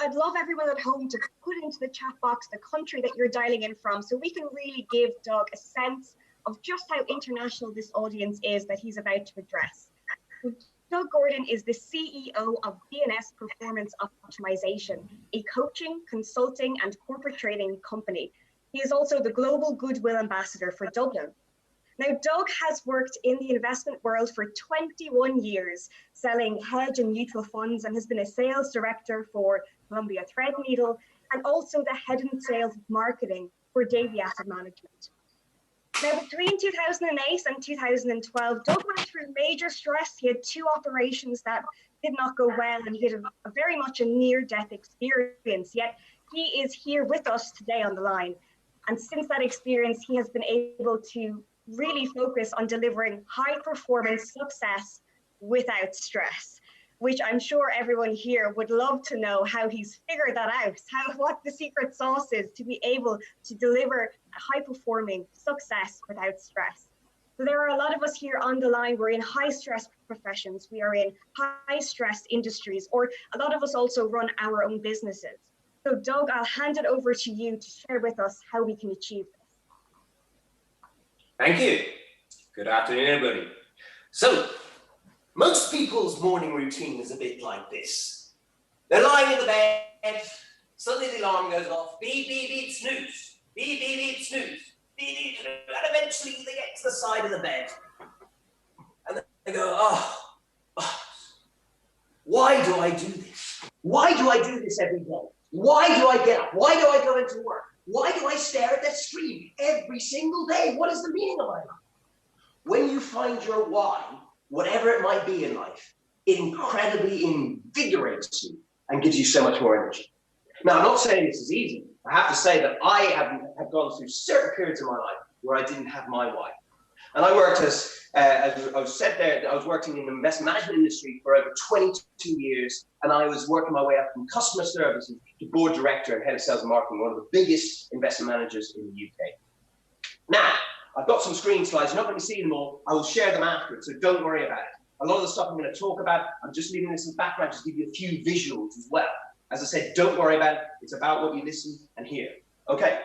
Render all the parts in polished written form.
I'd love everyone at home to put into the chat box the country that you're dialing in from, so we can really give Doug a sense of just how international this audience is that he's about to address. Doug Gordon is the CEO of BNS Performance Optimization, a coaching, consulting, and corporate training company. He is also the Global Goodwill Ambassador for Dublin. Now, Doug has worked in the investment world for 21 years, selling hedge and mutual funds, and has been a sales director for Columbia Threadneedle, and also the head of sales marketing for Davy Asset Management. Now, between 2008 and 2012, Doug went through major stress. He had 2 operations that did not go well, and he had a very much a near-death experience, yet he is here with us today on the line. And since that experience, he has been able to really focus on delivering high-performance success without stress, which I'm sure everyone here would love to know how he's figured that out, what the secret sauce is to be able to deliver high-performing success without stress. So there are a lot of us here on the line. We're in high-stress professions. We are in high-stress industries, or a lot of us also run our own businesses. So Doug, I'll hand it over to you to share with us how we can achieve this. Thank you. Good afternoon, everybody. So, most people's morning routine is a bit like this. They're lying in the bed, suddenly the alarm goes off, beep, beep, beep, snooze, beep, beep, beep, snooze, beep, beep, snooze, and eventually they get to the side of the bed. And they go, oh, why do I do this? Why do I do this every day? Why do I get up? Why do I go into work? Why do I stare at that screen every single day? What is the meaning of my life? When you find your why, whatever it might be in life, it incredibly invigorates you and gives you so much more energy. Now, I'm not saying this is easy. I have to say that I have gone through certain periods of my life where I didn't have my why. And I worked as I said there, I was working in the investment management industry for over 22 years, and I was working my way up from customer services to board director and head of sales and marketing, one of the biggest investment managers in the UK. Now, I've got some screen slides. You're not going to see them all. I will share them afterwards, so don't worry about it. A lot of the stuff I'm going to talk about, I'm just leaving this in the background to give you a few visuals as well. As I said, don't worry about it. It's about what you listen and hear. Okay,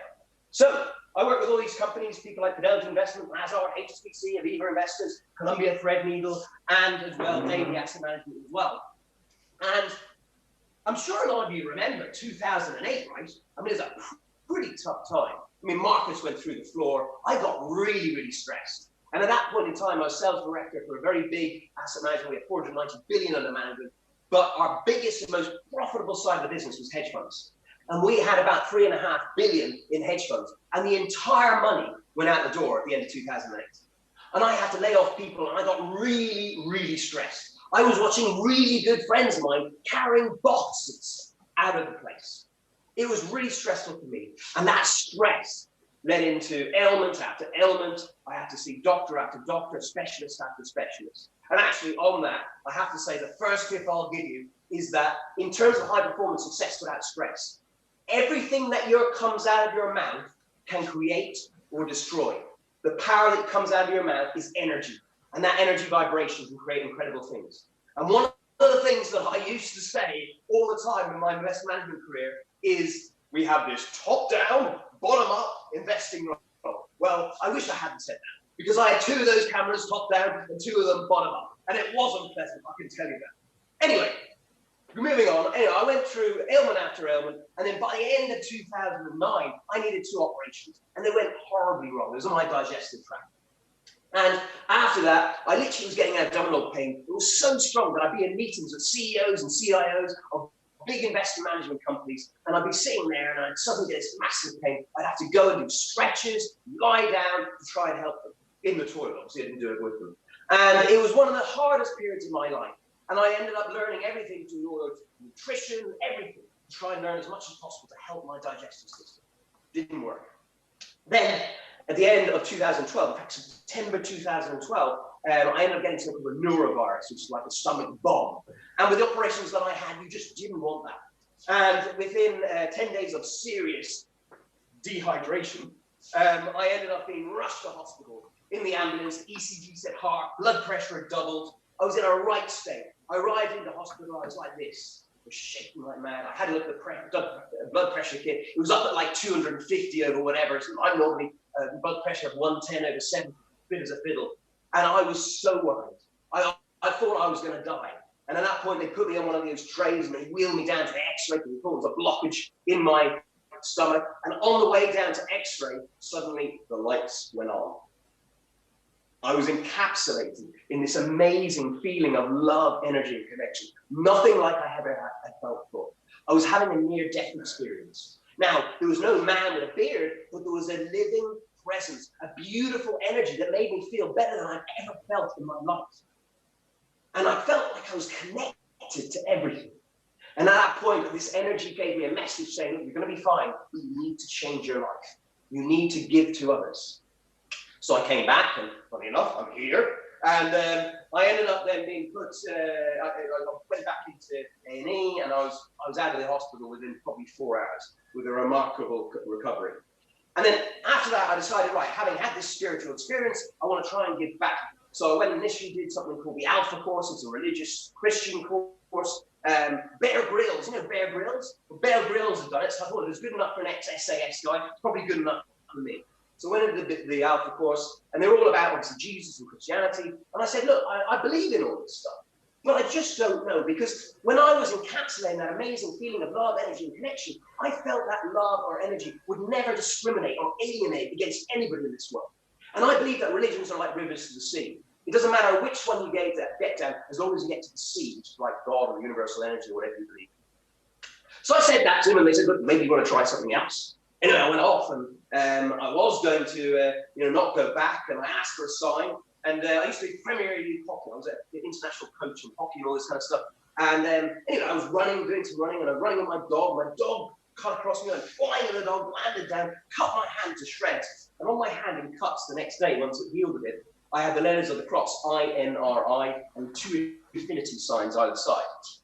so I work with all these companies, people like Fidelity Investment, Lazard, HSBC, Aviva Investors, Columbia Threadneedle, and as well, Davy Asset Management as well. And I'm sure a lot of you remember 2008, right? I mean, it was a pretty tough time. I mean, markets went through the floor. I got really, really stressed. And at that point in time, I was sales director for a very big asset manager. We had 490 billion under management. But our biggest and most profitable side of the business was hedge funds. And we had about 3.5 billion in hedge funds. And the entire money went out the door at the end of 2008. And I had to lay off people, and I got really, really stressed. I was watching really good friends of mine carrying boxes out of the place. It was really stressful for me. And that stress led into ailment after ailment. I had to see doctor after doctor, specialist after specialist. And actually on that, I have to say the first tip I'll give you is that in terms of high performance success without stress, everything that comes out of your mouth can create or destroy. The power that comes out of your mouth is energy. And that energy vibration can create incredible things. And one of the things that I used to say all the time in my investment management career is we have this top-down, bottom-up investing role. Well, I wish I hadn't said that, because I had 2 of those cameras top-down and 2 of them bottom-up, and it wasn't pleasant, I can tell you that. Anyway, moving on. Anyway, I went through ailment after ailment, and then by the end of 2009, I needed 2 operations, and they went horribly wrong. It was on my digestive tract. And after that, I literally was getting abdominal pain. It was so strong that I'd be in meetings with CEOs and CIOs of big investment management companies, and I'd be sitting there and I'd suddenly get this massive pain. I'd have to go and do stretches, lie down to try and help them in the toilet. Obviously, I didn't do it with them. And it was one of the hardest periods of my life. And I ended up learning everything to do with nutrition, everything, to try and learn as much as possible to help my digestive system. Didn't work. Then, at the end of 2012, in fact, September 2012, I ended up getting something called a neurovirus, which is like a stomach bomb. And with the operations that I had, you just didn't want that. And within 10 days of serious dehydration, I ended up being rushed to hospital. In the ambulance, ECG said heart, blood pressure had doubled. I was in a right state. I arrived in the hospital, I was like this. was shaking like mad. I had a look at the blood pressure kit. It was up at like 250 over whatever. So I'm normally blood pressure of 110 over 70, fit as a fiddle. And I was so worried. I thought I was going to die. And at that point, they put me on one of those trays and they wheeled me down to the X-ray because they thought there was a blockage in my stomach. And on the way down to X-ray, suddenly the lights went on. I was encapsulated in this amazing feeling of love, energy, and connection. Nothing like I ever had felt before. I was having a near-death experience. Now, there was no man with a beard, but there was a living presence, a beautiful energy that made me feel better than I've ever felt in my life. And I felt like I was connected to everything. And at that point, this energy gave me a message saying, look, you're going to be fine, but you need to change your life. You need to give to others. So I came back, and funny enough, I'm here. And I ended up then being put, I went back into A&E, and I was out of the hospital within probably 4 hours with a remarkable recovery. And then after that, I decided, right, having had this spiritual experience, I want to try and give back. So I went and initially did something called the Alpha Course. It's a religious Christian course. Bear Grylls, you know Bear Grylls? Well, Bear Grylls has done it, so I thought it was good enough for an ex-SAS guy. It's probably good enough for me. So I went into the Alpha Course, and they were all about obviously Jesus and Christianity. And I said, look, I believe in all this stuff, but I just don't know, because when I was encapsulating that amazing feeling of love, energy, and connection, I felt that love or energy would never discriminate or alienate against anybody in this world. And I believe that religions are like rivers to the sea. It doesn't matter which one you get down, as long as you get to the sea, which is like God or universal energy or whatever you believe. So I said that to them, and they said, look, maybe you want to try something else. Anyway, I went off, and I was going to, not go back, and I asked for a sign. And I used to be Premier League hockey. I was an international coach in hockey and all this kind of stuff. And anyway, I was doing some running, and I'm running with my dog. My dog cut across me, and flying at the dog, landed down, cut my hand to shreds. And on my hand in cuts the next day, once it healed a bit, I had the letters of the cross, INRI, and 2 infinity signs either side.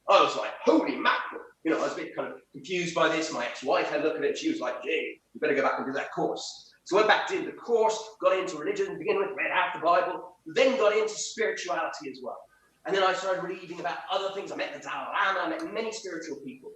I was like, holy mackerel. I was a bit kind of confused by this. My ex-wife had a look at it. She was like, Jay, you better go back and do that course. So I went back, did the course, got into religion to begin with, read half the Bible, then got into spirituality as well. And then I started reading about other things. I met the Dalai Lama, I met many spiritual people.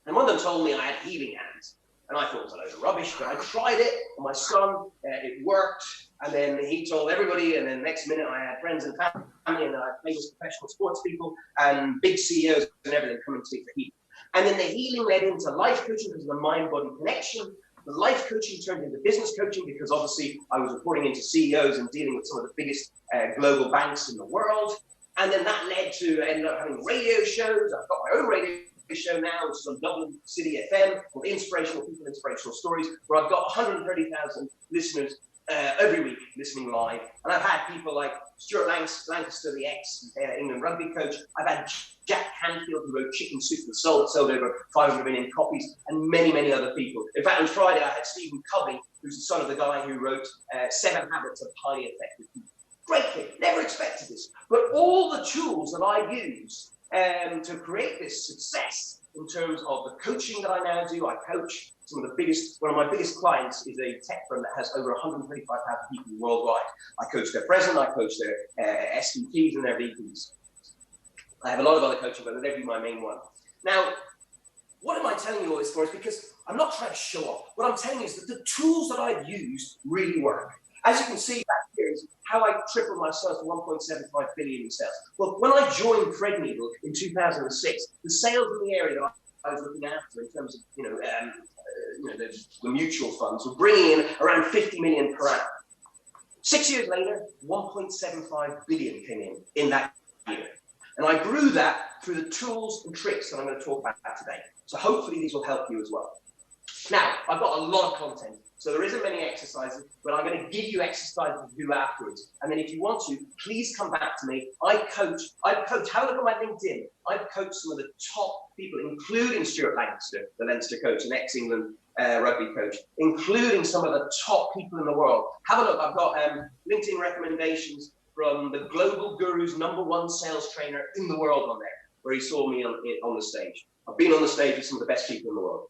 And one of them told me I had healing hands. And I thought it was a load of rubbish, but I tried it on my son, it worked. And then he told everybody, and then next minute I had friends and family, and I had famous professional sports people and big CEOs and everything coming to me for healing. And then the healing led into life coaching because of the mind-body connection. The life coaching turned into business coaching because obviously I was reporting into CEOs and dealing with some of the biggest global banks in the world. And then that led to, I ended up having radio shows. I've got my own radio show now, which is on Dublin City FM, called Inspirational People, Inspirational Stories, where I've got 130,000 listeners every week listening live. And I've had people like Stuart Lancaster, the ex-England rugby coach. I've had Jack Canfield, who wrote Chicken Soup for the Soul, that sold over 500 million copies, and many, many other people. In fact, on Friday, I had Stephen Covey, who's the son of the guy who wrote 7 Habits of Highly Effective People. Great thing, never expected this. But all the tools that I use to create this success in terms of the coaching that I now do, I coach one of my biggest clients is a tech firm that has over 135,000 people worldwide. I coach their president, I coach their SVPs and their VPs. I have a lot of other coaching, but they'd be my main one. Now, what am I telling you all this for? Is because I'm not trying to show off. What I'm telling you is that the tools that I've used really work. As you can see back here is how I tripled my sales to 1.75 billion in sales. Well, when I joined Threadneedle in 2006, the sales in the area that I was looking after in terms of, the mutual funds were bringing in around 50 million per annum. 6 years later, 1.75 billion came in that year. And I grew that through the tools and tricks that I'm going to talk about today. So hopefully these will help you as well. Now, I've got a lot of content, so there isn't many exercises, but I'm going to give you exercises to do afterwards. And then if you want to, please come back to me. I coach, have a look at my LinkedIn. I've coached some of the top people, including Stuart Lancaster, the Leinster coach, an ex-England rugby coach, including some of the top people in the world. Have a look, I've got LinkedIn recommendations from the global guru's #1 sales trainer in the world on there, where he saw me on the stage. I've been on the stage with some of the best people in the world.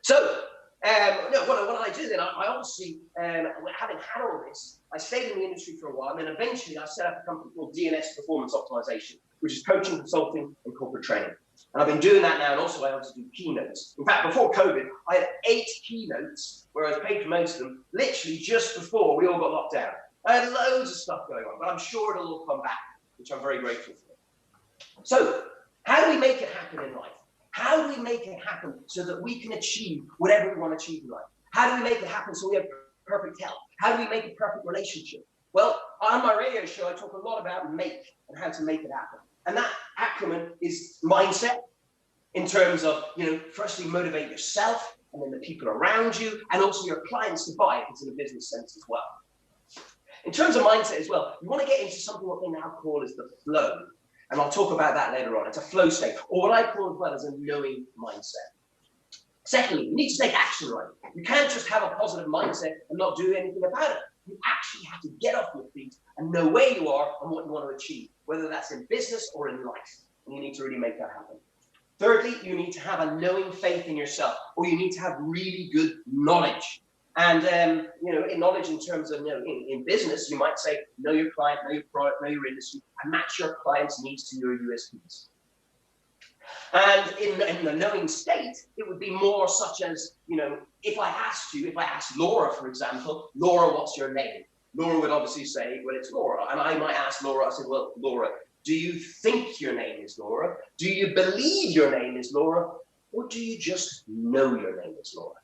So, what did I do then? I obviously, having had all this, I stayed in the industry for a while, and then eventually I set up a company called DNS Performance Optimization, which is coaching, consulting, and corporate training. And I've been doing that now, and also I also do keynotes. In fact, before COVID, I had 8 keynotes where I was paid for most of them, literally just before we all got locked down. I had loads of stuff going on, but I'm sure it'll all come back, which I'm very grateful for. So, how do we make it happen in life? How do we make it happen so that we can achieve whatever we want to achieve in life? How do we make it happen so we have perfect health? How do we make a perfect relationship? Well, on my radio show, I talk a lot about make and how to make it happen. And that acronym is mindset, in terms of, firstly motivate yourself, and then the people around you, and also your clients to buy if it's in a business sense as well. In terms of mindset as well, you want to get into something what they now call is the flow. And I'll talk about that later on. It's a flow state, or what I call as well as a knowing mindset. Secondly, you need to take action right. You can't just have a positive mindset and not do anything about it. You actually have to get off your feet and know where you are and what you want to achieve, whether that's in business or in life. And you need to really make that happen. Thirdly, you need to have a knowing faith in yourself, or you need to have really good knowledge. And, in knowledge in terms of, in business, you might say, know your client, know your product, know your industry, and match your client's needs to your USPs. And in the knowing state, it would be more such as, if I asked Laura, for example, Laura, what's your name? Laura would obviously say, well, it's Laura. And I might ask Laura, I said, well, Laura, do you think your name is Laura? Do you believe your name is Laura? Or do you just know your name is Laura?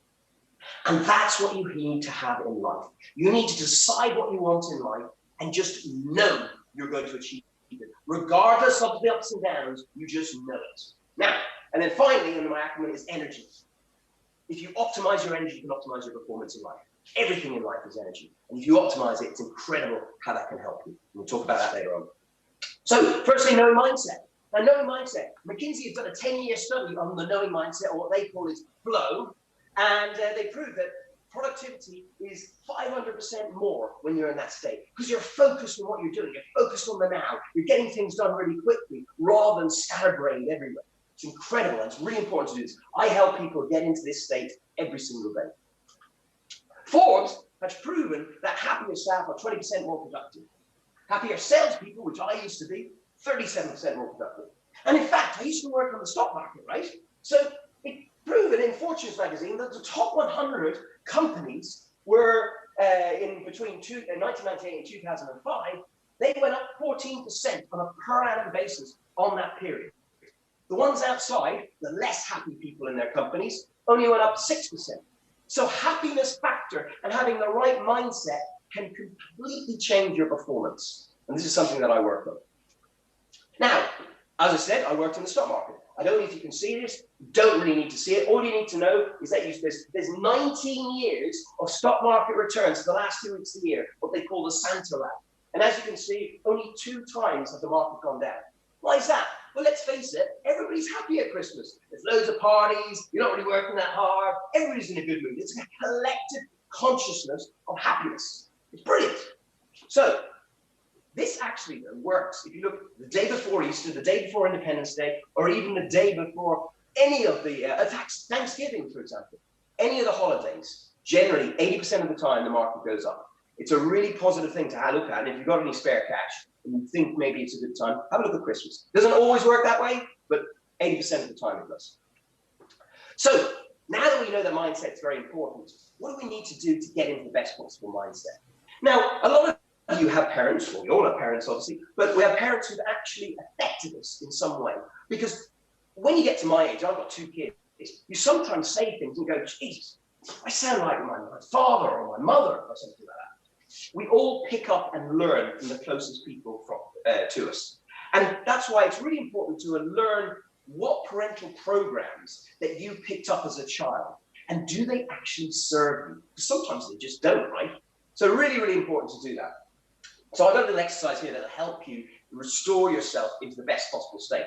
And that's what you need to have in life. You need to decide what you want in life and just know you're going to achieve it. Regardless of the ups and downs, you just know it. Now, and then finally, and my acronym is energy. If you optimize your energy, you can optimize your performance in life. Everything in life is energy. And if you optimize it, it's incredible how that can help you. We'll talk about that later on. So, firstly, knowing mindset. Now, knowing mindset. McKinsey has done a 10-year study on the knowing mindset, or what they call is flow. And they prove that productivity is 500% more when you're in that state, because you're focused on what you're doing. You're focused on the now. You're getting things done really quickly rather than scatterbrained everywhere. It's incredible, and it's really important to do this. I help people get into this state every single day. Forbes has proven that happier staff are 20% more productive. Happier salespeople, which I used to be, 37% more productive. And in fact, I used to work on the stock market, right? So it proven in Fortune's magazine that the top 100 companies were in between 1998 and 2005, they went up 14% on a per annum basis on that period. The ones outside, the less happy people in their companies, only went up 6%. So happiness factor and having the right mindset can completely change your performance. And this is something that I work on. Now, as I said, I worked in the stock market. I don't know if you can see this. You don't really need to see it. All you need to know is that there's 19 years of stock market returns for the last 2 weeks of the year, what they call the Santa Rally. And as you can see, only 2 times has the market gone down. Why is that? Well, let's face it, everybody's happy at Christmas. There's loads of parties, you're not really working that hard, everybody's in a good mood. It's a collective consciousness of happiness. It's brilliant. So, this actually works if you look the day before Easter, the day before Independence Day, or even the day before any of the, Thanksgiving, for example, any of the holidays. Generally, 80% of the time, the market goes up. It's a really positive thing to look at, and if you've got any spare cash, and you think maybe it's a good time, have a look at Christmas. Doesn't always work that way, but 80% of the time it does. So, now that we know that mindset is very important, what do we need to do to get into the best possible mindset? Now, a lot of you have parents, well, we all have parents obviously, but we have parents who've actually affected us in some way. Because when you get to my age, I've got 2 kids, you sometimes say things and go, Jesus, I sound like my father or my mother or something like that. We all pick up and learn from the closest people to us. And that's why it's really important to learn what parental programs that you picked up as a child, and do they actually serve you? Because sometimes they just don't, right? So really, really important to do that. So I've got a little exercise here that'll help you restore yourself into the best possible state.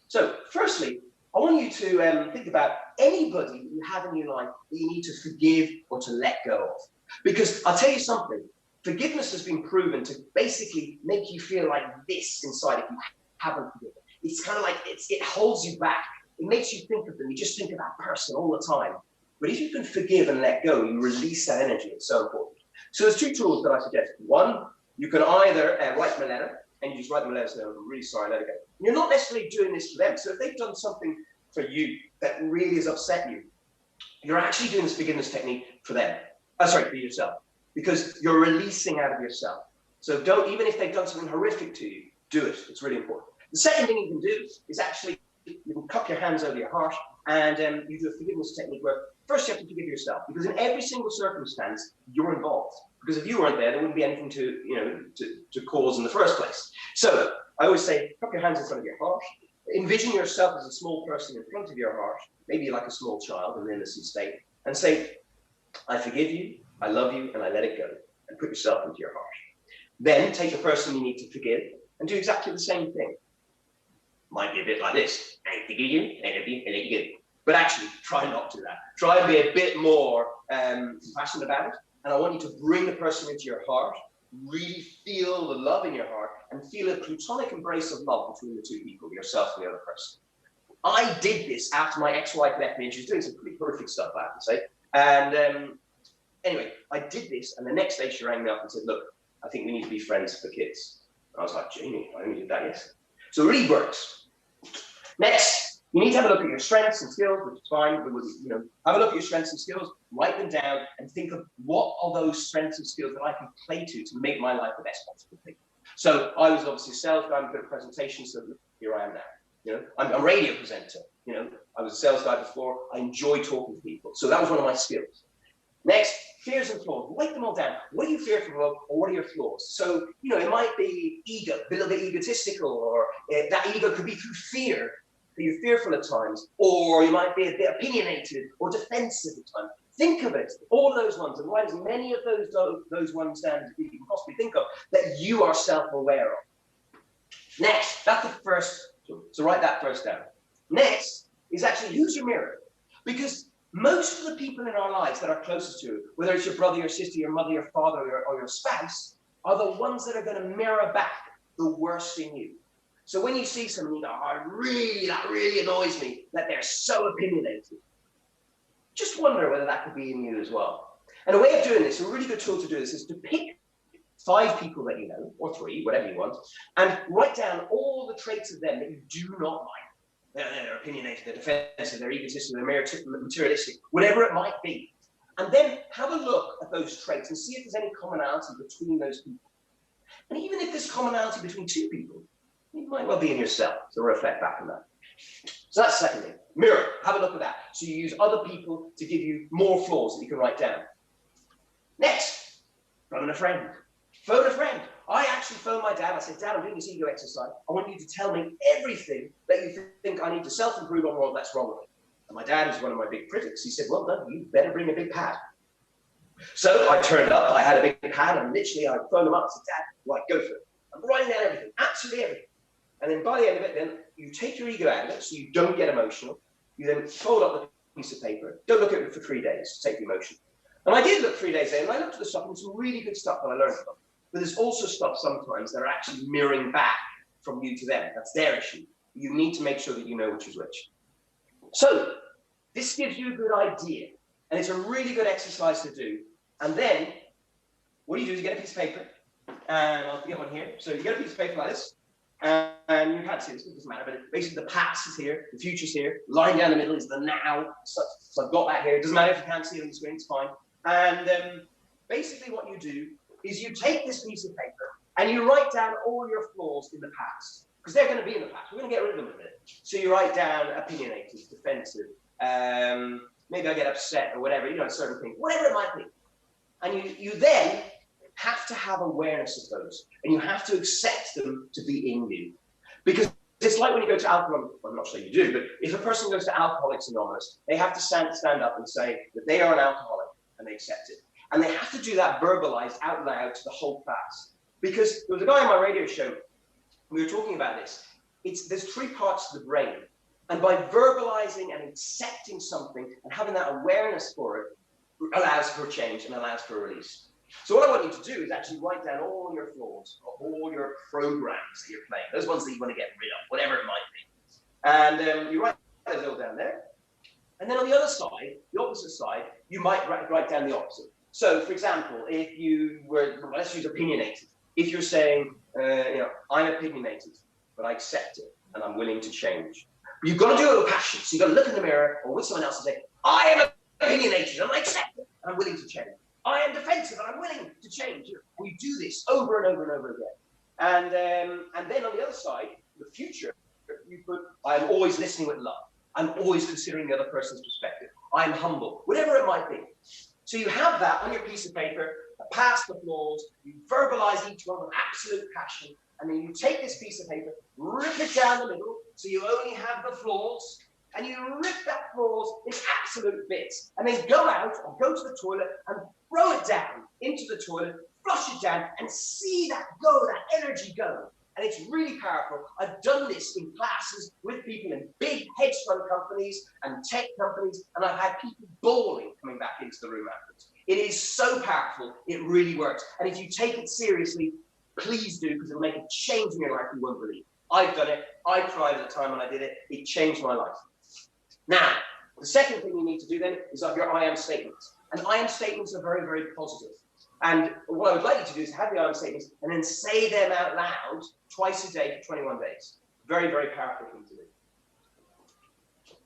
So firstly, I want you to think about anybody that you have in your life that you need to forgive or to let go of. Because I'll tell you something, forgiveness has been proven to basically make you feel like this inside if you haven't forgiven. It's kind of like it holds you back. It makes you think of them. You just think of that person all the time. But if you can forgive and let go, you release that energy. It's so important. So there's 2 tools that I suggest. One, you can either write them a letter, and you just write them a letter saying, I'm really sorry, let it go. You're not necessarily doing this for them. So if they've done something for you that really has upset you, you're actually doing this forgiveness technique for them. For yourself, because you're releasing out of yourself. So don't, even if they've done something horrific to you, do it. It's really important. The second thing you can do is actually, you can cup your hands over your heart and you do a forgiveness technique where first you have to forgive yourself, because in every single circumstance, you're involved. Because if you weren't there, there wouldn't be anything to cause in the first place. So I always say, cup your hands in front of your heart. Envision yourself as a small person in front of your heart, maybe like a small child in an innocent state, and say, I forgive you, I love you, and I let it go. And put yourself into your heart. Then take the person you need to forgive and do exactly the same thing. Might be a bit like this. I forgive you, I love you, and let you go. But actually, try not to do that. Try and be a bit more compassionate about it. And I want you to bring the person into your heart, really feel the love in your heart, and feel a platonic embrace of love between the two people, yourself and the other person. I did this after my ex-wife left me, and she was doing some pretty horrific stuff, I have to say. And anyway, I did this, and the next day she rang me up and said, look, I think we need to be friends for kids. And I was like, Jamie, I only did that yesterday. So it really works. Next, you need to have a look at your strengths and skills, which is fine, but have a look at your strengths and skills, write them down, and think of what are those strengths and skills that I can play to make my life the best possible thing. So I was obviously a sales guy, I'm good at presentations, so here I am now. I'm a radio presenter. I was a sales guy before. I enjoy talking to people. So that was one of my skills. Next, fears and flaws. Write them all down. What are you fearful of, or what are your flaws? So, it might be ego, a little bit egotistical, or that ego could be through fear, that you're fearful at times, or you might be a bit opinionated or defensive at times. Think of it, all those ones, and write as many of those ones down as you can possibly think of that you are self-aware of. Next, that's the first. So write that first down. Next is actually, who's your mirror? Because most of the people in our lives that are closest to you, whether it's your brother, your sister, your mother, your father, or your spouse, are the ones that are going to mirror back the worst in you. So when you see someone, you go, that really annoys me, that they're so opinionated. Just wonder whether that could be in you as well. And a way of doing this, a really good tool to do this, is to pick 5 people that you know, or 3, whatever you want, and write down all the traits of them that you do not like. They're opinionated, they're defensive, they're egotistical, they're materialistic, whatever it might be. And then have a look at those traits and see if there's any commonality between those people. And even if there's commonality between 2 people, it might well be in yourself, so reflect back on that. So that's the second thing. Mirror, have a look at that. So you use other people to give you more flaws that you can write down. Next, phone a friend. Phone a friend. I actually phoned my dad. I said, Dad, I'm doing this ego exercise. I want you to tell me everything that you think I need to self-improve on or that's wrong with me. And my dad is one of my big critics. He said, well done, you better bring a big pad. So I turned up, I had a big pad, and literally I phoned him up and said, Dad, right, go for it. I'm writing down everything, absolutely everything. And then by the end of it, then you take your ego out of it so you don't get emotional. You then fold up the piece of paper. Don't look at it for 3 days to take the emotion. And I did look 3 days later, and I looked at the stuff, and some really good stuff that I learned from. But there's also stuff sometimes that are actually mirroring back from you to them. That's their issue. You need to make sure that you know which is which. So this gives you a good idea, and it's a really good exercise to do. And then what you do is you get a piece of paper, and I'll get one here. So you get a piece of paper like this, and you can't see this, it doesn't matter, but basically the past is here, the future's here, line down the middle is the now. So I've got that here. It doesn't matter if you can't see it on the screen, it's fine. And basically what you do is you take this piece of paper and you write down all your flaws in the past, because they're going to be in the past. We're going to get rid of them in a minute. So you write down opinionated, defensive, maybe I get upset or whatever, certain things, whatever it might be. And you then have to have awareness of those, and you have to accept them to be in you. Because it's like when you go to alcohol, well, I'm not sure you do, but if a person goes to Alcoholics Anonymous, they have to stand up and say that they are an alcoholic, and they accept it. And they have to do that verbalized out loud to the whole class. Because there was a guy on my radio show, we were talking about this. There's 3 parts to the brain. And by verbalizing and accepting something and having that awareness for it, allows for change and allows for release. So what I want you to do is actually write down all your flaws, all your programs that you're playing, those ones that you want to get rid of, whatever it might be. And you write those all down there. And then on the other side, the opposite side, you might write down the opposite. So, for example, if you were, let's use opinionated. If you're saying, I'm opinionated, but I accept it. and I'm willing to change. But you've got to do it with passion. So you've got to look in the mirror or with someone else and say, I am opinionated and I accept it and I'm willing to change. I am defensive and I'm willing to change. We do this over and over and over again. And then on the other side, the future, you put, I'm always listening with love. I'm always considering the other person's perspective. I'm humble, whatever it might be. So you have that on your piece of paper, past the flaws, you verbalize each one with absolute passion, and then you take this piece of paper, rip it down the middle, so you only have the flaws, and you rip that flaws in absolute bits, and then go out or go to the toilet and throw it down into the toilet, flush it down, and see that go, that energy go. And it's really powerful. I've done this in classes with people in big hedge fund companies and tech companies, and I've had people bawling coming back into the room afterwards. It is so powerful. It really works. And if you take it seriously, please do, because it'll make a change in your life you won't believe. I've done it. I cried at the time when I did it. It changed my life. Now, the second thing you need to do then is have your I am statements. And I am statements are very, very positive. And what I would like you to do is have the I am statements and then say them out loud twice a day for 21 days. Very, very powerful thing to do.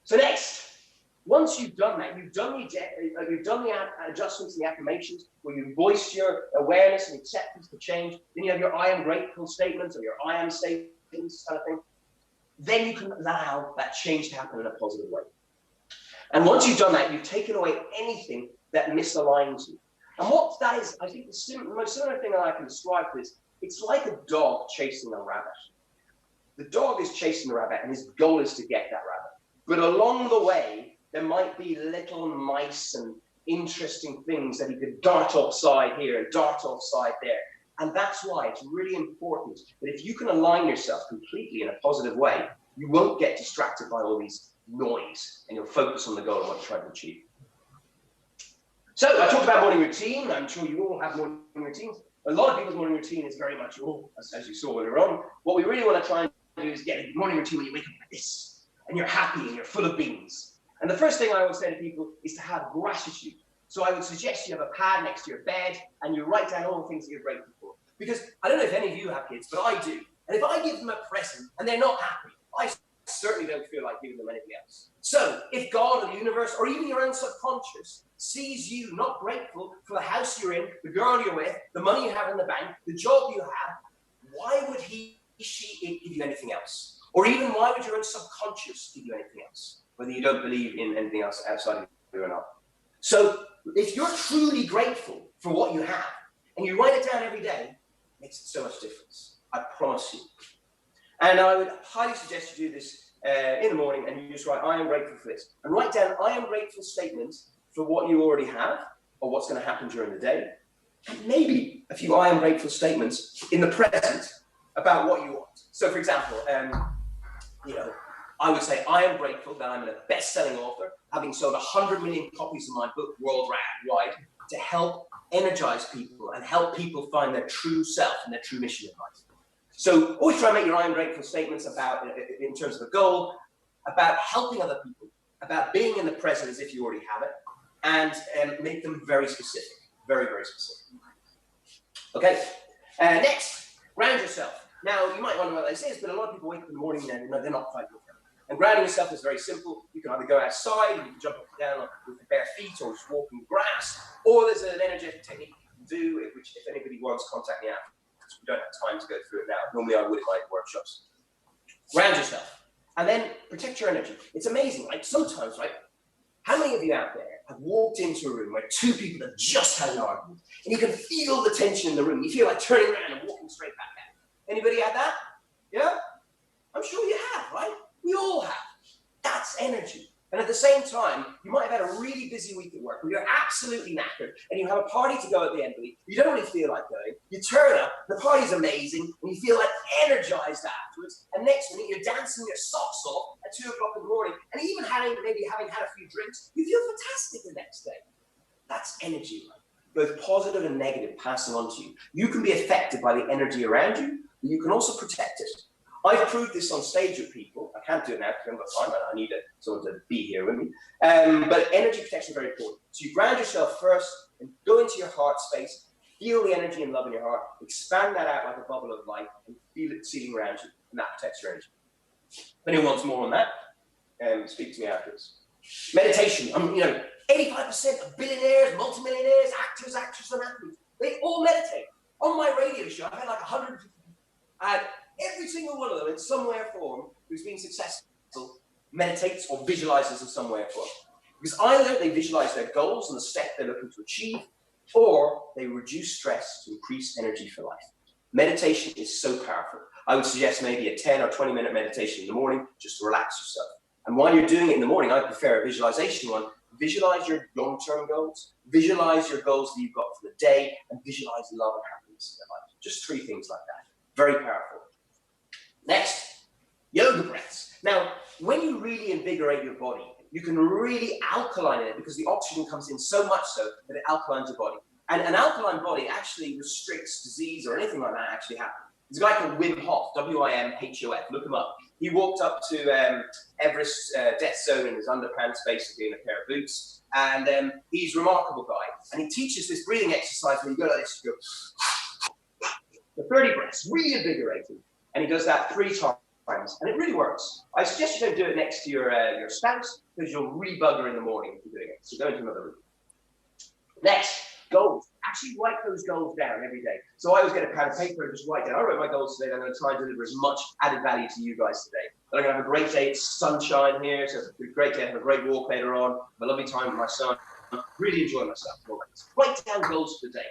So next, once you've done that, you've done the adjustments and the affirmations where you voice your awareness and acceptance for change. Then you have your I am grateful statements or your I am statements kind of thing. Then you can allow that change to happen in a positive way. And once you've done that, you've taken away anything that misaligns you. And what that is, I think the most similar thing that I can describe this, it's like a dog chasing a rabbit. The dog is chasing the rabbit and his goal is to get that rabbit. But along the way, there might be little mice and interesting things that he could dart offside here and dart offside there. And that's why it's really important that if you can align yourself completely in a positive way, you won't get distracted by all these noise and you'll focus on the goal and what you're trying to achieve. So I talked about morning routine. I'm sure you all have morning routines. A lot of people's morning routine is very much, as you saw earlier on. What we really want to try and do is get a morning routine where you wake up like this, and you're happy and you're full of beans. And the first thing I always say to people is to have gratitude. So I would suggest you have a pad next to your bed and you write down all the things that you're grateful for. Because I don't know if any of you have kids, but I do. And if I give them a present and they're not happy, I certainly don't feel like giving them anything else. So if God or the universe or even your own subconscious sees you not grateful for the house you're in, the girl you're with, the money you have in the bank, the job you have, why would she give you anything else? Or even why would your own subconscious give you anything else? Whether you don't believe in anything else outside of you or not. So if you're truly grateful for what you have and you write it down every day, it makes so much difference. I promise you. And I would highly suggest you do this in the morning and you just write, I am grateful for this. And write down, I am grateful statements for what you already have or what's going to happen during the day. And maybe a few I am grateful statements in the present about what you want. So for example, I would say, I am grateful that I'm a best-selling author, having sold 100 million copies of my book worldwide to help energize people and help people find their true self and their true mission in life. So always try and make your I am grateful statements about, in terms of a goal, about helping other people, about being in the present as if you already have it, and make them very specific, very, very specific. Okay, next, ground yourself. Now, you might wonder what this is, but a lot of people wake up in the morning and they're not quite with them. And grounding yourself is very simple. You can either go outside and you can jump up and down with your bare feet or just walk in grass, or there's an energetic technique you can do, which if anybody wants, contact me after. We don't have time to go through it now. Normally I would in my workshops. Ground yourself. And then protect your energy. It's amazing, right? Sometimes, right? How many of you out there have walked into a room where two people have just had an argument and you can feel the tension in the room? You feel like turning around and walking straight back out. Anybody had that? Yeah? I'm sure you have, right? We all have. That's energy. And at the same time, you might have had a really busy week at work where you're absolutely knackered and you have a party to go at the end of the week. You don't really feel like going. You turn up, the party's amazing, and you feel like energized afterwards. And next minute, you're dancing your socks off at 2 o'clock in the morning. And even maybe having had a few drinks, you feel fantastic the next day. That's energy, right? Both positive and negative passing on to you. You can be affected by the energy around you, but you can also protect it. I've proved this on stage with people. I can't do it now because I haven't got time. I need someone to be here with me. But energy protection is very important. So you ground yourself first and go into your heart space, feel the energy and love in your heart, expand that out like a bubble of light and feel it sealing around you, and that protects your energy. If anyone wants more on that, speak to me afterwards. Meditation. 85% of billionaires, multimillionaires, actors, actresses, and athletes, they all meditate. On my radio show, I've had like 150 people, and every single one of them, in some way or form, who's been successful, meditates or visualizes in some way or form. Because either they visualize their goals and the step they're looking to achieve, or they reduce stress to increase energy for life. Meditation is so powerful. I would suggest maybe a 10 or 20-minute meditation in the morning, just to relax yourself. And while you're doing it in the morning, I prefer a visualization one. Visualize your long-term goals, visualize your goals that you've got for the day, and visualize love and happiness in your life. Just 3 things like that. Very powerful. Next, yoga breaths. Now, when you really invigorate your body, you can really alkaline it because the oxygen comes in so much so that it alkalines your body. And an alkaline body actually restricts disease or anything like that actually happen. There's a guy called Wim Hof, W-I-M-H-O-F, look him up. He walked up to Everest Death Zone in his underpants, basically in a pair of boots. And he's a remarkable guy. And he teaches this breathing exercise where you go like this, you go for 30 breaths, really invigorating. And he does that 3 times, and it really works. I suggest you don't do it next to your spouse, because you'll re-bugger in the morning if you're doing it. So go into another room. Next, goals. Actually write those goals down every day. So I always get a pad of paper and just write down, I wrote my goals today, and I'm going to try and deliver as much added value to you guys today. But I'm going to have a great day, it's sunshine here, so it's a great day, have a great walk later on, have a lovely time with my son, really enjoy myself. Write down goals for the day.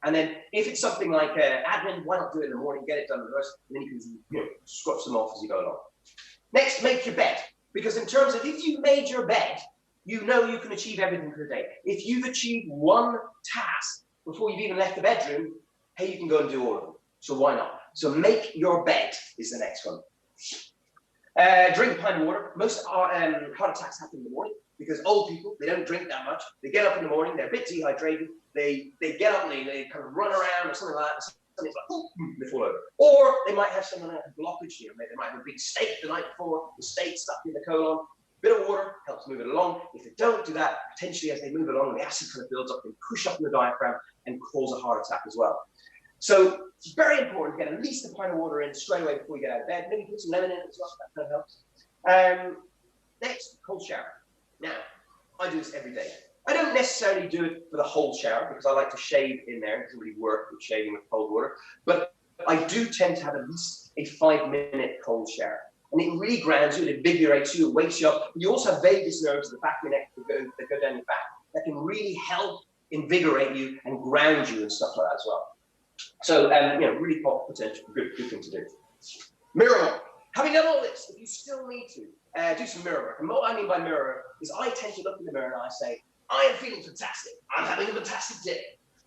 And then if it's something like admin, why not do it in the morning, get it done first, and then you can scratch them off as you go along. Next, make your bed. Because in terms of if you've made your bed, you know you can achieve everything for the day. If you've achieved one task before you've even left the bedroom, hey, you can go and do all of them. So why not? So make your bed is the next one. Drink a pint of water. Most heart attacks happen in the morning because old people, they don't drink that much. They get up in the morning, they're a bit dehydrated. They get up and they kind of run around or something like that. Something's like, oh, they fall over. Or they might have something like a blockage here. They might have a big steak the night before, the steak stuck in the colon. Bit of water helps move it along. If they don't do that, potentially as they move along, the acid kind of builds up and push up in the diaphragm and cause a heart attack as well. So it's very important to get at least a pint of water in straight away before you get out of bed. Maybe put some lemon in it as well, that kind of helps. Next, cold shower. Now, I do this every day. I don't necessarily do it for the whole shower because I like to shave in there. It doesn't really work with shaving with cold water. But I do tend to have at least a 5-minute cold shower. And it really grounds you, it invigorates you, it wakes you up. You also have vagus nerves at the back of your neck that go down your back that can really help invigorate you and ground you and stuff like that as well. So, really potential, good thing to do. Mirror work. Having done all this, if you still need to, do some mirror work. And what I mean by mirror work is I tend to look in the mirror and I say, I am feeling fantastic. I'm having a fantastic day.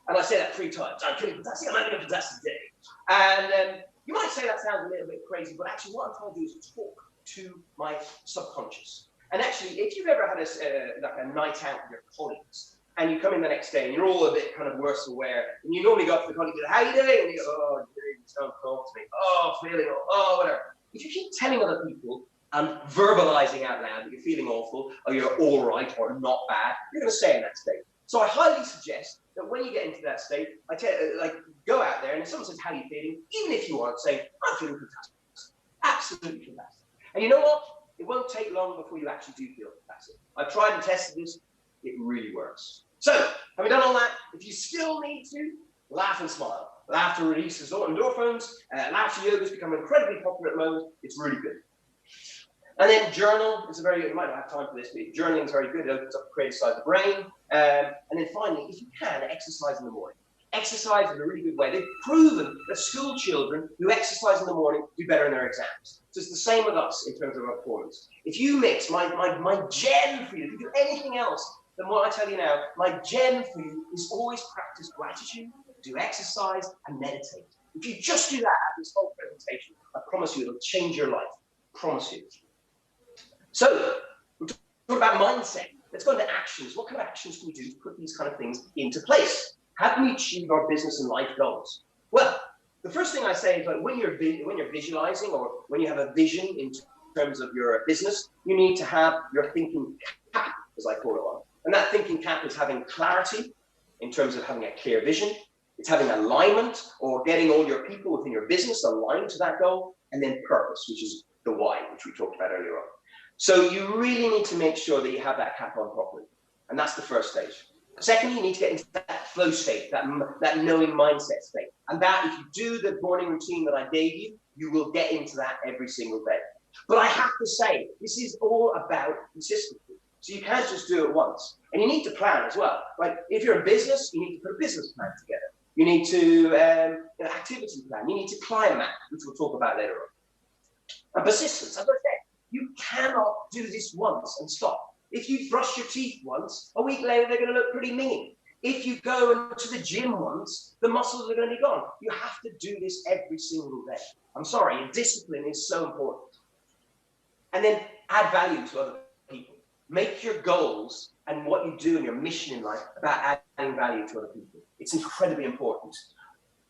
And I say that 3 times. I'm feeling fantastic. I'm having a fantastic day. And you might say that sounds a little bit crazy, but actually what I'm trying to do is talk to my subconscious. And actually, if you've ever had a night out with your colleagues, and you come in the next day and you're all a bit kind of worse aware, and you normally go up to the colleague and go, how are you doing? And you go, oh, don't talk to me. Oh, feeling, oh, whatever. If you keep telling other people and verbalizing out loud that you're feeling awful, or you're all right, or not bad, you're going to stay in that state. So I highly suggest that when you get into that state, I tell go out there, and if someone says, how are you feeling? Even if you aren't, say, I'm feeling fantastic. Absolutely fantastic. And you know what? It won't take long before you actually do feel fantastic. I've tried and tested this. It really works. So, having done all that, if you still need to, laugh and smile. Laughter releases endorphins. Laughter yoga has become incredibly popular at the moment. It's really good. And then journal is you might not have time for this, but journaling is very good. It opens up the creative side of the brain. And then finally, if you can, exercise in the morning. Exercise in a really good way. They've proven that school children who exercise in the morning do better in their exams. So it's the same with us in terms of our performance. If you mix my gem for you, if you do anything else than what I tell you now, my gem for you is always practice gratitude, do exercise, and meditate. If you just do that at this whole presentation, I promise you it'll change your life. Promise you. So, we're talking about mindset. Let's go into actions. What kind of actions can we do to put these kind of things into place? How can we achieve our business and life goals? Well, the first thing I say is that when you're visualizing or when you have a vision in terms of your business, you need to have your thinking cap, as I call it on. And that thinking cap is having clarity in terms of having a clear vision. It's having alignment or getting all your people within your business aligned to that goal. And then purpose, which is the why, which we talked about earlier on. So you really need to make sure that you have that cap on properly. And that's the first stage. Secondly, you need to get into that flow state, that knowing mindset state. And that, if you do the morning routine that I gave you, you will get into that every single day. But I have to say, this is all about consistency. So you can't just do it once. And you need to plan as well. Like if you're in business, you need to put a business plan together. You need to, activity plan. You need to climb map, which we'll talk about later on. And persistence, as I said, you cannot do this once and stop. If you brush your teeth once, a week later, they're going to look pretty mean. If you go to the gym once, the muscles are going to be gone. You have to do this every single day. I'm sorry, discipline is so important. And then add value to other people. Make your goals and what you do and your mission in life about adding value to other people. It's incredibly important.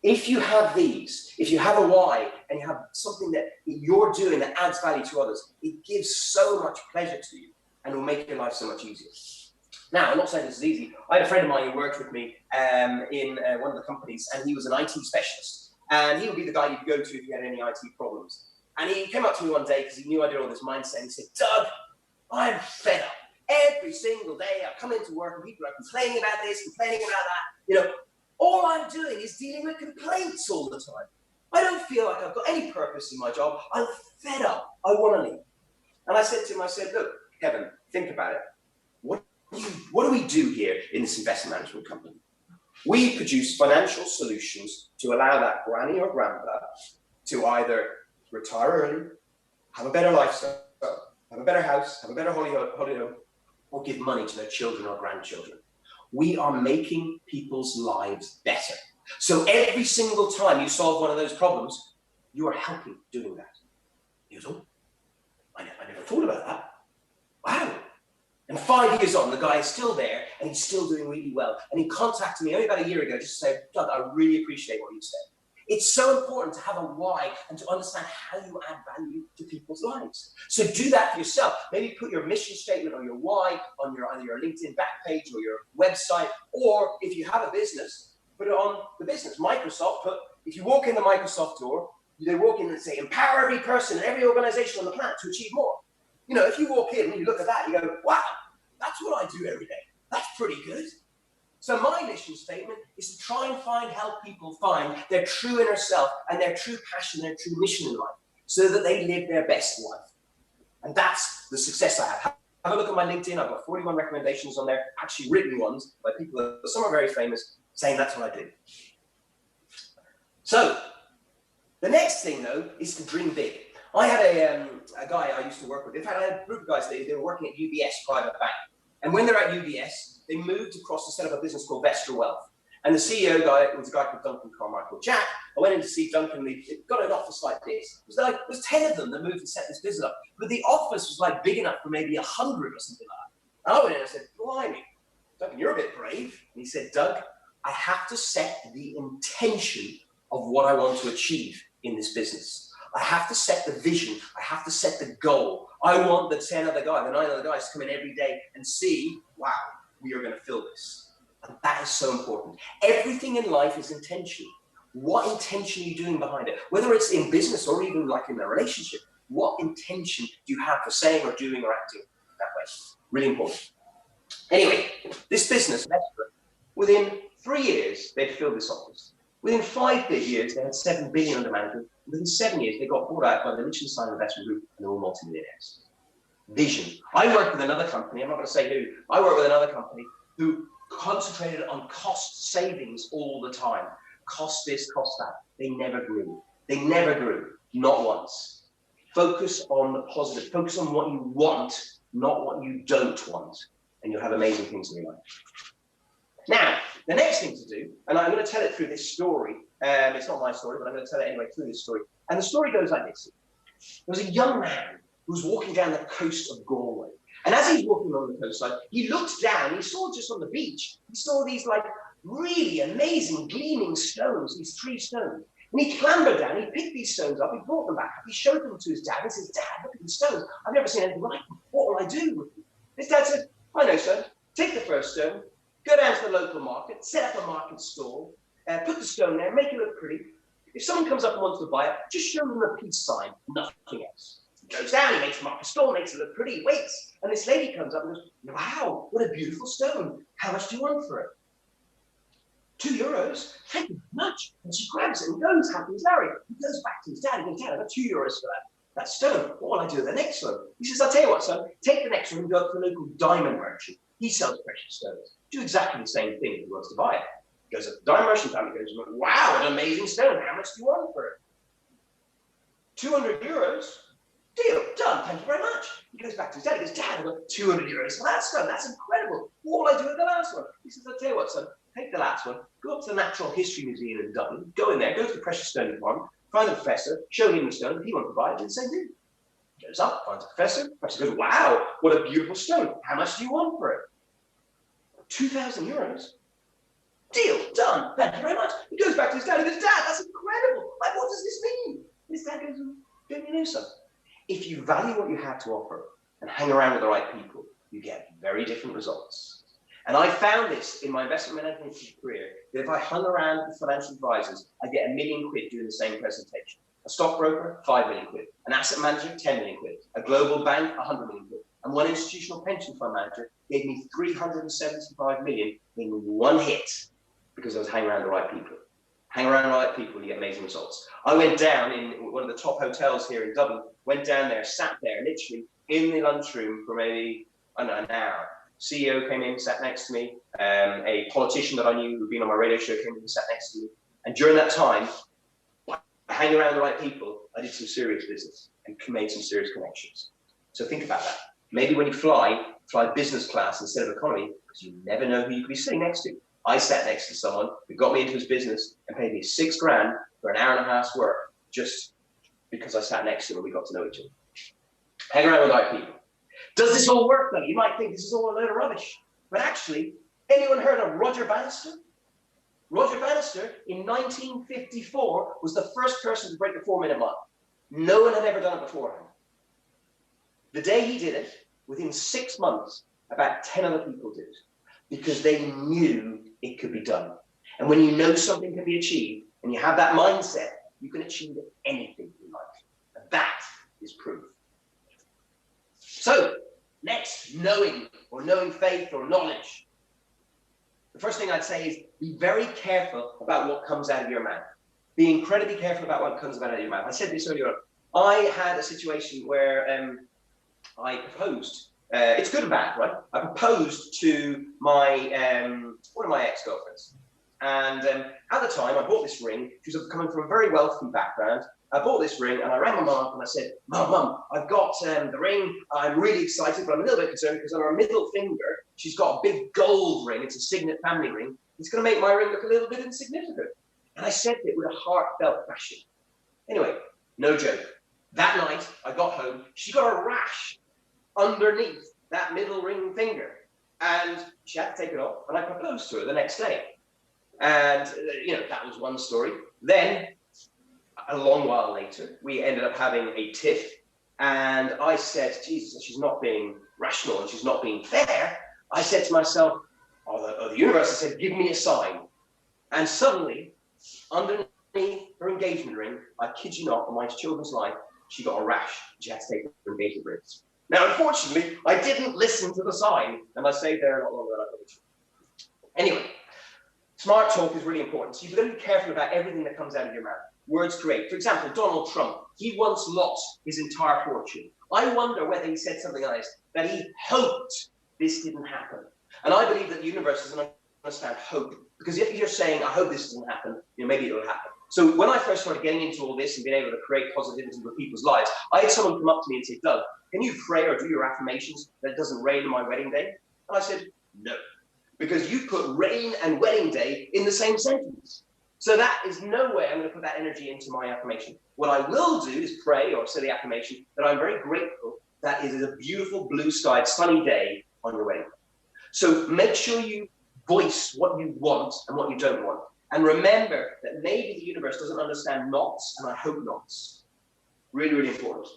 If you have these, if you have a why and you have something that you're doing that adds value to others, it gives so much pleasure to you and will make your life so much easier. Now, I'm not saying this is easy. I had a friend of mine who worked with me in one of the companies, and he was an IT specialist. And he would be the guy you'd go to if you had any IT problems. And he came up to me one day because he knew I did all this mindset, and he said, Doug, I'm fed up. Every single day I come into work and people are complaining about this, complaining about that. You know, all I'm doing is dealing with complaints all the time. I don't feel like I've got any purpose in my job. I'm fed up. I want to leave. And I said to him, I said, look, Kevin, think about it. What do we do here in this investment management company? We produce financial solutions to allow that granny or grandpa to either retire early, have a better lifestyle, have a better house, have a better holiday home, or give money to their children or grandchildren. We are making people's lives better. So every single time you solve one of those problems, you are helping doing that. He goes, oh, I never thought about that. Wow. And 5 years on, the guy is still there and he's still doing really well. And he contacted me only about a year ago just to say, Doug, I really appreciate what you said. It's so important to have a why and to understand how you add value to people's lives. So do that for yourself. Maybe put your mission statement or your why on either your LinkedIn back page or your website, or if you have a business, put it on the business. Microsoft, if you walk in the Microsoft door, they walk in and say, empower every person and every organization on the planet to achieve more. You know, if you walk in and you look at that, you go, wow, that's what I do every day. That's pretty good. So my mission statement is to try and help people find their true inner self and their true passion, their true mission in life, so that they live their best life. And that's the success I have. Have a look at my LinkedIn. I've got 41 recommendations on there, actually written ones by people, some are very famous, saying that's what I do. So the next thing, though, is to dream big. I had a guy I used to work with. In fact, I had a group of guys, they were working at UBS, private bank. And when they're at UBS, they moved across to set up a business called Vestra Wealth. And the CEO guy was a guy called Duncan Carmichael Jack. I went in to see Duncan. They got an office like this. It was 10 of them that moved and set this business up. But the office was like big enough for maybe 100 or something like that. And I went in and I said, blimey, Duncan, you're a bit brave. And he said, Doug, I have to set the intention of what I want to achieve in this business. I have to set the vision. I have to set the goal. I want the 10 other guys, the 9 other guys to come in every day and see, wow, we are going to fill this. And that is so important. Everything in life is intention. What intention are you doing behind it? Whether it's in business or even like in a relationship, what intention do you have for saying or doing or acting that way? Really important. Anyway, this business, within 3 years, they'd filled this office. Within 5 years, they had 7 billion under management. Within 7 years, they got bought out by the Liechtenstein investment group, and they're all multimillionaires. Vision. I worked with another company, I'm not going to say who, I worked with another company who concentrated on cost savings all the time. Cost this, cost that. They never grew. They never grew, not once. Focus on the positive. Focus on what you want, not what you don't want, and you'll have amazing things in your life. Now, the next thing to do, and I'm going to tell it through this story. It's not my story, but I'm going to tell it anyway through this story. And the story goes like this. There was a young man who was walking down the coast of Galway. And as he's walking along the coastline, he looked down, he saw just on the beach, he saw these like really amazing gleaming stones, these 3 stones. And he clambered down, he picked these stones up, he brought them back up, he showed them to his dad, and says, Dad, look at these stones. I've never seen anything like them. What will I do with them? His dad said, I know, son. Take the first stone, go down to the local market, set up a market stall, put the stone there, make it look pretty. If someone comes up and wants to buy it, just show them a peace sign, nothing else. He goes down, he makes mark a stone, makes it look pretty, waits. And this lady comes up and goes, wow, what a beautiful stone. How much do you want for it? €2. Thank you very much. And she grabs it and goes, happy as Larry. He goes back to his dad and goes, Dad, I got €2 for that stone. What will I do with the next one? He says, I'll tell you what, son, take the next one and go up to the local diamond merchant. He sells precious stones. Do exactly the same thing if he wants to buy it. He goes up to the diamond merchant and goes, wow, an amazing stone. How much do you want for it? €200. Deal, done, thank you very much. He goes back to his dad, he goes, Dad, I've got €200 for that stone, that's incredible. What will I do with the last one? He says, I'll tell you what, son, take the last one, go up to the Natural History Museum in Dublin, go in there, go to the Precious Stone Department, find the professor, show him the stone, if he wants to buy it, do the same thing. He goes up, finds the professor goes, wow, what a beautiful stone. How much do you want for it? €2,000. Deal, done, thank you very much. He goes back to his dad, he goes, Dad, that's incredible. Like, what does this mean? His dad goes, don't you know something? If you value what you have to offer and hang around with the right people, you get very different results. And I found this in my investment management career, that if I hung around with financial advisors, I'd get £1 million doing the same presentation. A stockbroker, £5 million. An asset manager, £10 million. A global bank, £100 million. And one institutional pension fund manager gave me $375 million in one hit because I was hanging around the right people. Hang around the right people, you get amazing results. I went down in one of the top hotels here in Dublin, went down there, sat there, literally in the lunchroom for maybe, I don't know, an hour. CEO came in, sat next to me. A politician that I knew who'd been on my radio show came in and sat next to me. And during that time, by hanging around the right people, I did some serious business and made some serious connections. So think about that. Maybe when you fly business class instead of economy, because you never know who you could be sitting next to. I sat next to someone who got me into his business and paid me $6 grand for an hour and a half's work just because I sat next to him and we got to know each other. Hang around with the right people. Does this all work though? You might think this is all a load of rubbish. But actually, anyone heard of Roger Bannister? Roger Bannister in 1954 was the first person to break the 4-minute mile. No one had ever done it before him. The day he did it, within 6 months, about 10 other people did it because they knew it could be done. And when you know something can be achieved and you have that mindset, you can achieve anything in life. And that is proof. So, next, knowing faith or knowledge. The first thing I'd say is be very careful about what comes out of your mouth. Be incredibly careful about what comes out of your mouth. I said this earlier on. I had a situation where I proposed. It's good and bad, right? I proposed to my one of my ex-girlfriends. And at the time, I bought this ring. She was coming from a very wealthy background. I bought this ring and I rang my mum up and I said, Mum, I've got the ring. I'm really excited, but I'm a little bit concerned because on her middle finger, she's got a big gold ring. It's a signet family ring. It's going to make my ring look a little bit insignificant. And I said it with a heartfelt passion. Anyway, no joke. That night, I got home. She got a rash underneath that middle ring finger. And she had to take it off. And I proposed to her the next day. And, that was one story. Then, a long while later, we ended up having a tiff. And I said, Jesus, she's not being rational and she's not being fair. I said to myself, the universe, I said, give me a sign. And suddenly, underneath her engagement ring, I kid you not, on my children's life, she got a rash. She had to take her engagement rings. Now, unfortunately, I didn't listen to the sign, and I stayed there not longer than I thought. Anyway, smart talk is really important. So you've got to be careful about everything that comes out of your mouth. Words create. For example, Donald Trump, he once lost his entire fortune. I wonder whether he said something like this, that he hoped this didn't happen. And I believe that the universe doesn't understand hope. Because if you're saying, I hope this doesn't happen, maybe it'll happen. So when I first started getting into all this and being able to create positivity with people's lives, I had someone come up to me and say, Doug, can you pray or do your affirmations that it doesn't rain on my wedding day? And I said, no, because you put rain and wedding day in the same sentence. So that is no way I'm going to put that energy into my affirmation. What I will do is pray or say the affirmation that I'm very grateful that it is a beautiful blue-skied sunny day on your wedding. So make sure you voice what you want and what you don't want. And remember that maybe the universe doesn't understand nots, and I hope nots. Really, really important.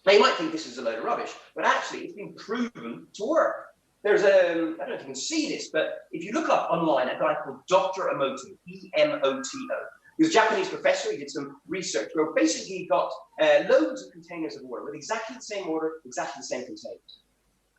Now, you might think this is a load of rubbish, but actually it's been proven to work. There's I don't know if you can see this, but if you look up online a guy called Dr. Emoto, E-M-O-T-O. He was a Japanese professor. He did some research where basically he got loads of containers of water with exactly the same order, exactly the same containers.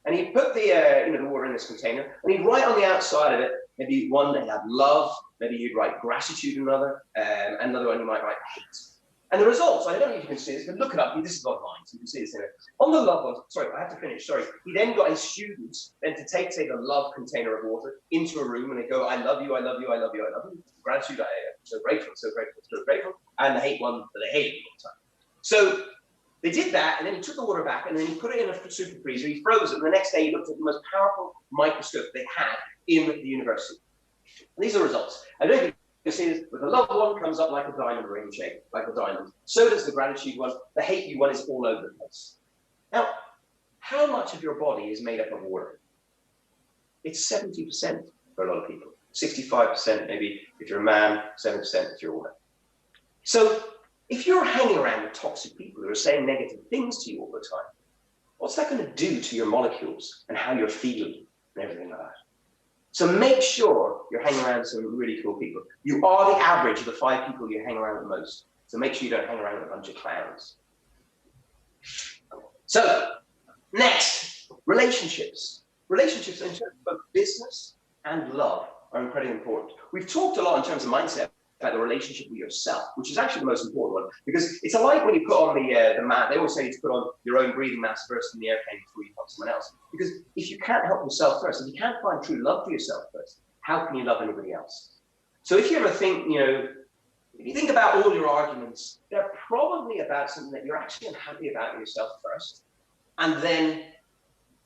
And he'd put the the water in this container, and he'd write on the outside of it, maybe one he'd have love, maybe you'd write gratitude in another, and another one you might write hate. And the results, I don't know if you can see this, but look it up. This is online, so you can see this in it. On the love one, sorry, I have to finish, sorry. He then got his students then to take, say, the love container of water into a room, and they go, I love you, I love you, I love you, I love you. Gratitude, I am so grateful, so grateful, so grateful. And the hate one, that they hated all the time. So they did that, and then he took the water back, and then he put it in a super freezer, he froze it, and the next day he looked at the most powerful microscope they had in the university. And these are the results. I don't think you can see this, but the love one comes up like a diamond ring shape, like a diamond. So does the gratitude one. The hate you one is all over the place. Now, how much of your body is made up of water? It's 70% for a lot of people. 65% maybe if you're a man, 7% if you're a woman. So if you're hanging around with toxic people who are saying negative things to you all the time, what's that going to do to your molecules and how you're feeling and everything like that? So make sure you're hanging around some really cool people. You are the average of the 5 people you hang around with most. So make sure you don't hang around with a bunch of clowns. So next, relationships. Relationships in terms of both business and love are incredibly important. We've talked a lot in terms of mindset about the relationship with yourself, which is actually the most important one, because it's like when you put on the mat, they always say to put on your own breathing mask first in the airplane before you help someone else. Because if you can't help yourself first, if you can't find true love for yourself first, how can you love anybody else? So if you ever think, if you think about all your arguments, they're probably about something that you're actually unhappy about in yourself first, and then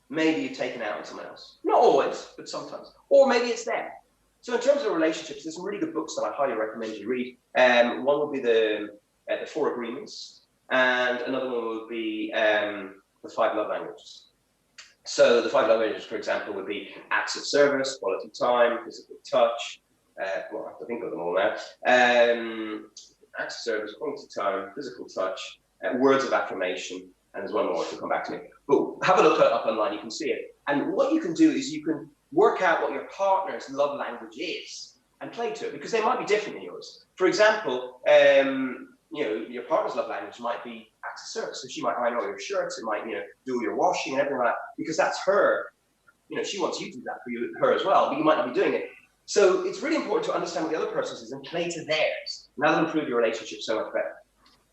maybe you've taken out on someone else. Not always, but sometimes. Or maybe it's them. So in terms of relationships, there's some really good books that I highly recommend you read. One would be the 4 Agreements, and another one would be the 5 Love Languages. So the 5 love languages, for example, would be acts of service, quality time, physical touch. Well, I have to think of them all now. Acts of service, quality time, physical touch, words of affirmation, and there's one more to come back to me. But have a look up online, you can see it. And what you can do is you can work out what your partner's love language is and play to it, because they might be different than yours. For example, your partner's love language might be acts of service. So she might iron all your shirts, it might, do all your washing and everything like that, because that's her. She wants you to do that for her as well, but you might not be doing it. So it's really important to understand what the other person's is and play to theirs. And that'll improve your relationship so much better.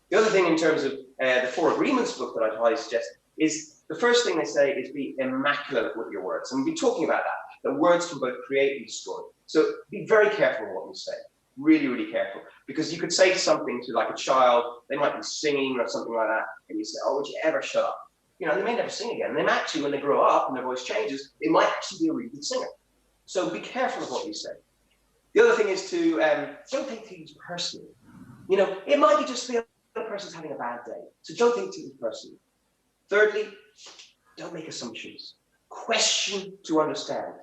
The other thing in terms of the 4 Agreements book that I'd highly suggest is the first thing they say is be immaculate with your words. And we've been talking about that words can both create and destroy. So be very careful what you say. Really, really careful. Because you could say something to like a child, they might be singing or something like that, and you say, oh, would you ever shut up? They may never sing again. And they actually, when they grow up and their voice changes, they might actually be a really good singer. So be careful of what you say. The other thing is to don't take things personally. It might be just the other person's having a bad day. So don't take things personally. Thirdly, don't make assumptions. Question to understand.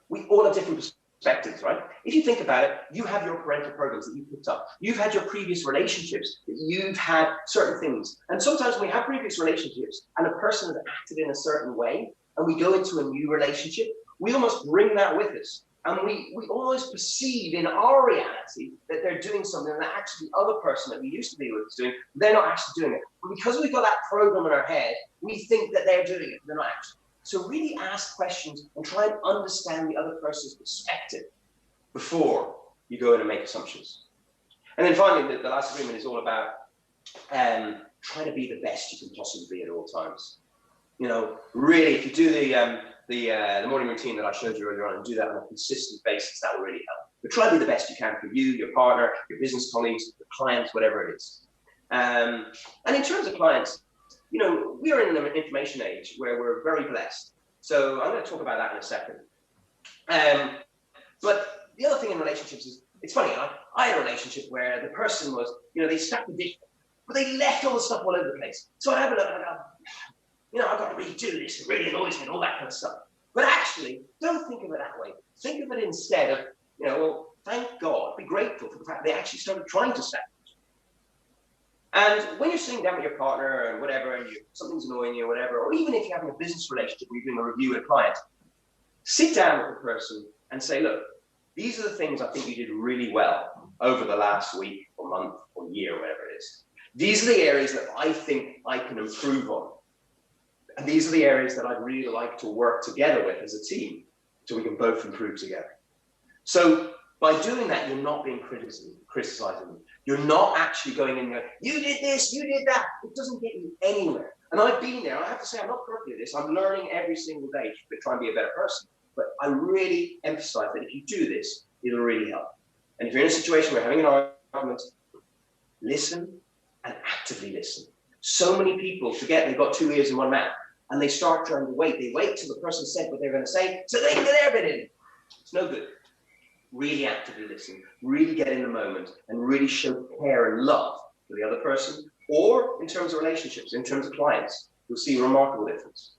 We all have different perspectives, right? If you think about it, you have your parental programs that you've picked up. You've had your previous relationships, that you've had certain things. And sometimes when we have previous relationships and a person has acted in a certain way, and we go into a new relationship, we almost bring that with us. And we always perceive in our reality that they're doing something that actually the other person that we used to be with is doing, they're not actually doing it. But because we've got that program in our head, we think that they're doing it, but they're not actually. So really ask questions and try and understand the other person's perspective before you go in and make assumptions. And then finally, the last agreement is all about trying to be the best you can possibly be at all times. Really, if you do the morning routine that I showed you earlier on and do that on a consistent basis, that will really help. But try to be the best you can for you, your partner, your business colleagues, your clients, whatever it is. And in terms of clients, we are in an information age where we're very blessed. So I'm going to talk about that in a second. But the other thing in relationships is, it's funny, I had a relationship where the person was, they stacked the dish, but they left all the stuff all over the place. So I'd have a look and I'd go, I've got to really do this, it really annoys me and all that kind of stuff. But actually, don't think of it that way. Think of it instead of, well, thank God, be grateful for the fact they actually started trying to stack. And when you're sitting down with your partner and whatever, and something's annoying you or whatever, or even if you're having a business relationship where you're doing a review with a client, sit down with the person and say, look, these are the things I think you did really well over the last week or month or year, or whatever it is. These are the areas that I think I can improve on. And these are the areas that I'd really like to work together with as a team so we can both improve together. So by doing that, you're not being criticizing them. You're not actually going in and going, you did this, you did that. It doesn't get you anywhere. And I've been there. I have to say, I'm not perfect at this. I'm learning every single day to try and be a better person. But I really emphasize that if you do this, it'll really help. And if you're in a situation where you're having an argument, listen and actively listen. So many people forget they've got two ears and one mouth, and they start trying to wait. They wait till the person said what they're going to say so they can get their bit in. It's no good. Really actively listen, really get in the moment, and really show care and love for the other person, or in terms of relationships, in terms of clients. You'll see a remarkable difference.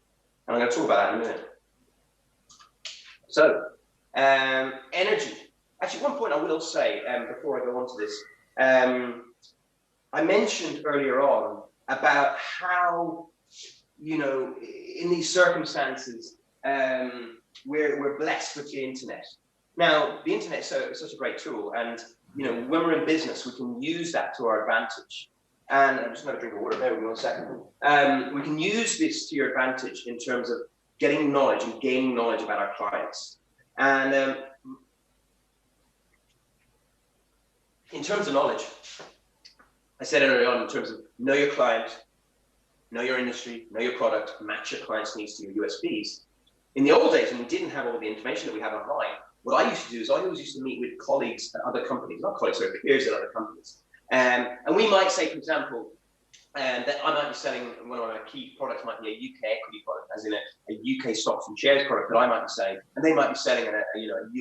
And I'm going to talk about that in a minute. So, energy. Actually, one point I will say before I go on to this, I mentioned earlier on about how, you know, in these circumstances, we're blessed with the internet. Now, the internet is such a great tool, and you know, when we're in business, we can use that to our advantage. And I'm just going to drink of water. Bear with me 1 second. We can use this to your advantage in terms of getting knowledge and gaining knowledge about our clients. And in terms of knowledge, I said earlier on, in terms of know your client, know your industry, know your product, match your client's needs to your USPs. In the old days, when we didn't have all the information that we have online, what I used to do is I always used to meet with colleagues at other companies, not colleagues, sorry, peers at other companies. And we might say, for example, that I might be selling, one of my key products might be a UK equity product, as in a UK stocks and shares product that I might be selling, and they might be selling a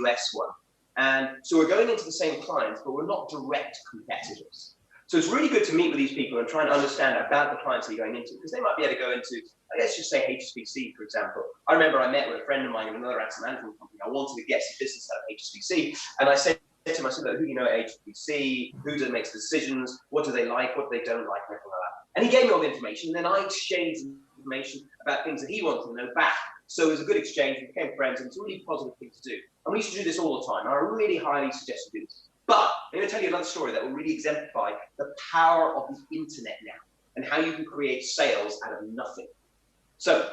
US one. And so we're going into the same clients, but we're not direct competitors. So it's really good to meet with these people and try and understand about the clients that you're going into, because they might be able to go into, let's just say HSBC, for example. I remember I met with a friend of mine in another asset management company. I wanted to get some business out of HSBC, and I said to him, I said, look, who do you know at HSBC? Who makes the decisions? What do they like? What do they don't like? And everything like that. And he gave me all the information, and then I exchanged information about things that he wanted to know back. So it was a good exchange. We became friends, and it's a really positive thing to do. And we used to do this all the time. And I really highly suggest you do this. But I'm going to tell you another story that will really exemplify the power of the internet now and how you can create sales out of nothing. So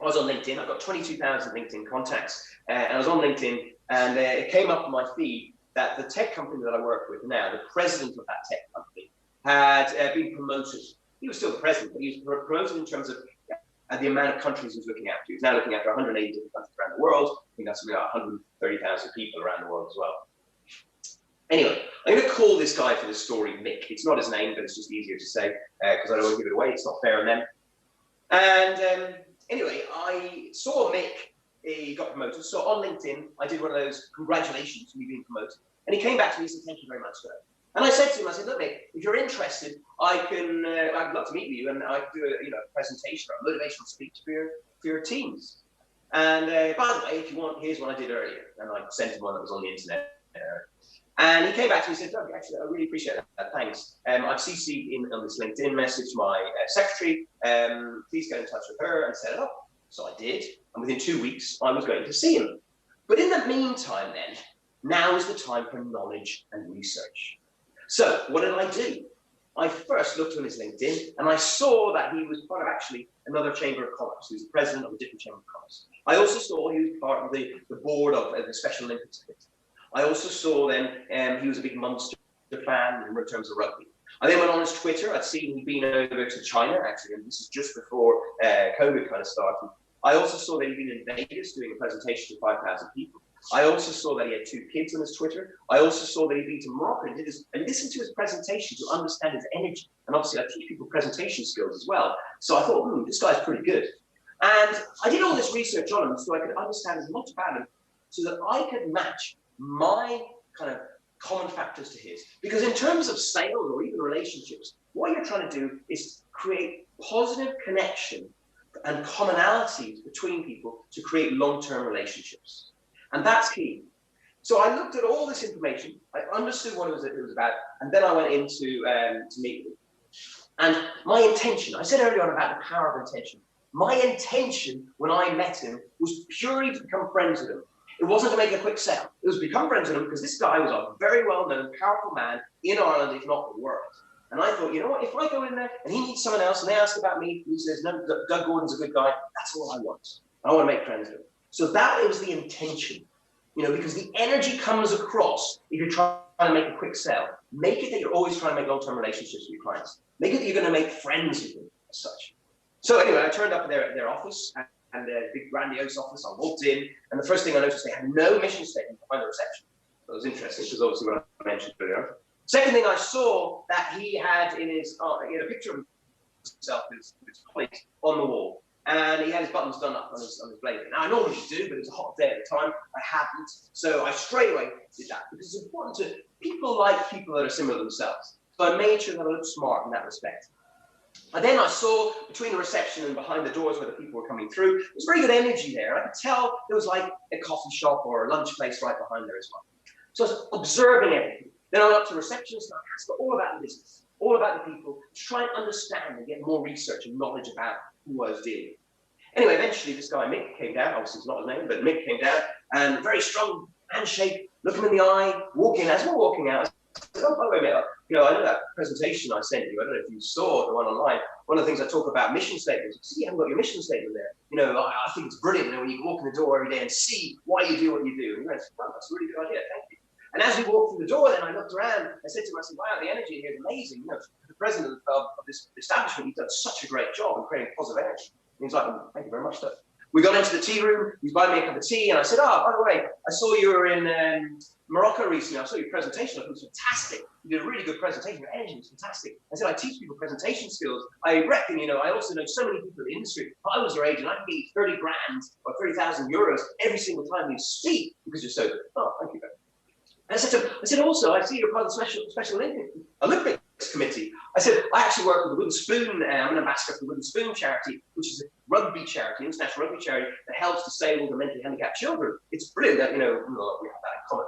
I was on LinkedIn. I've got 22,000 LinkedIn contacts. And I was on LinkedIn, and it came up on my feed that the tech company that I work with now, the president of that tech company, had been promoted. He was still the president, but he was promoted in terms of the amount of countries he was looking after. He was now looking after 180 different countries around the world. I think that's something like 130,000 people around the world as well. Anyway, I'm going to call this guy for this story Mick. It's not his name, but it's just easier to say because I don't want to give it away. It's not fair on them. And anyway, I saw Mick. He got promoted. So on LinkedIn, I did one of those congratulations for me being promoted. And he came back to me and said, thank you very much, sir. And I said to him, I said, look, Mick, if you're interested, I'd love to meet with you, and I could do a presentation or a motivational speech for your teams. And by the way, if you want, here's one I did earlier. And I sent him one that was on the internet. And he came back to me and said, Doug, actually, I really appreciate that. Thanks. I've CC'd in on this LinkedIn message my secretary. Please get in touch with her and set it up. So I did. And within 2 weeks, I was going to see him. But in the meantime, then, now is the time for knowledge and research. So what did I do? I first looked on his LinkedIn, and I saw that he was part of actually another chamber of commerce. He was the president of a different chamber of commerce. I also saw he was part of the board of the Special Olympics Committee. I also saw then he was a big Munster fan in terms of rugby. I then went on his Twitter. I'd seen he'd been over to China, actually, and this is just before COVID kind of started. I also saw that he'd been in Vegas doing a presentation to 5,000 people. I also saw that he had 2 kids on his Twitter. I also saw that he'd been to Morocco and listened to his presentation to understand his energy. And obviously, I teach people presentation skills as well. So I thought, this guy's pretty good. And I did all this research on him so I could understand as much about him so that I could match my kind of common factors to his. Because in terms of sales or even relationships, what you're trying to do is create positive connection and commonalities between people to create long-term relationships. And that's key. So I looked at all this information, I understood what it was about, and then I went into to meet with him. And my intention, I said earlier on about the power of intention. My intention when I met him was purely to become friends with him. It wasn't to make a quick sale. It was to become friends with him because this guy was a very well-known, powerful man in Ireland, if not the world. And I thought, you know what, if I go in there and he meets someone else and they ask about me, and he says, no, Doug Gordon's a good guy, that's all I want. I want to make friends with him. So that was the intention, you know, because the energy comes across if you're trying to make a quick sale. Make it that you're always trying to make long-term relationships with your clients. Make it that you're going to make friends with them as such. So anyway, I turned up at their office, and their big grandiose office. I walked in, and the first thing I noticed, they had no mission statement behind the reception. That was interesting, because obviously what I mentioned earlier. Second thing I saw that he had in his, he had a picture of himself with his colleagues on the wall, and he had his buttons done up on his blazer. Now I normally do, but it was a hot day at the time. I hadn't, so I straight away did that, because it's important to people like people that are similar themselves. So I made sure that I looked smart in that respect. And then I saw between the reception and behind the doors where the people were coming through, there was very good energy there. I could tell there was like a coffee shop or a lunch place right behind there as well. So I was observing everything. Then I went up to the receptionist and I asked her all about the business, all about the people, to try and understand and get more research and knowledge about who I was dealing with. Anyway, eventually this guy Mick came down, obviously it's not his name, but Mick came down, and very strong handshake, look him in the eye, walking. As we're walking out, I said, oh, by the way, mate, you know, I know that presentation I sent you, I don't know if you saw the one online. One of the things I talk about mission statements, see, you haven't got your mission statement there. You know, I think it's brilliant, you know, when you walk in the door every day and see why you do what you do. And you went, well, that's a really good idea, thank you. And as we walked through the door, then I looked around, I said to him, I said, wow, the energy here is amazing. You know, the president of this establishment, he's done such a great job in creating positive energy. And he's like, oh, thank you very much, sir. We got into the tea room, he was buying me a cup of tea, and I said, oh, by the way, I saw you were in Morocco recently. I saw your presentation, I thought it was fantastic. You did a really good presentation, your energy was fantastic. I said, I teach people presentation skills. I reckon, you know, I also know so many people in the industry. If I was your agent, I could get you 30 grand or 30,000 euros every single time you speak because you're so good. Oh, thank you very much. And I said, also, I see you're part of the Special Olympics Committee. I said, I actually work with the Wooden Spoon. I'm an ambassador for the Wooden Spoon charity, which is a rugby charity, international rugby charity that helps disabled and mentally handicapped children. It's brilliant that, you know, we have that in common.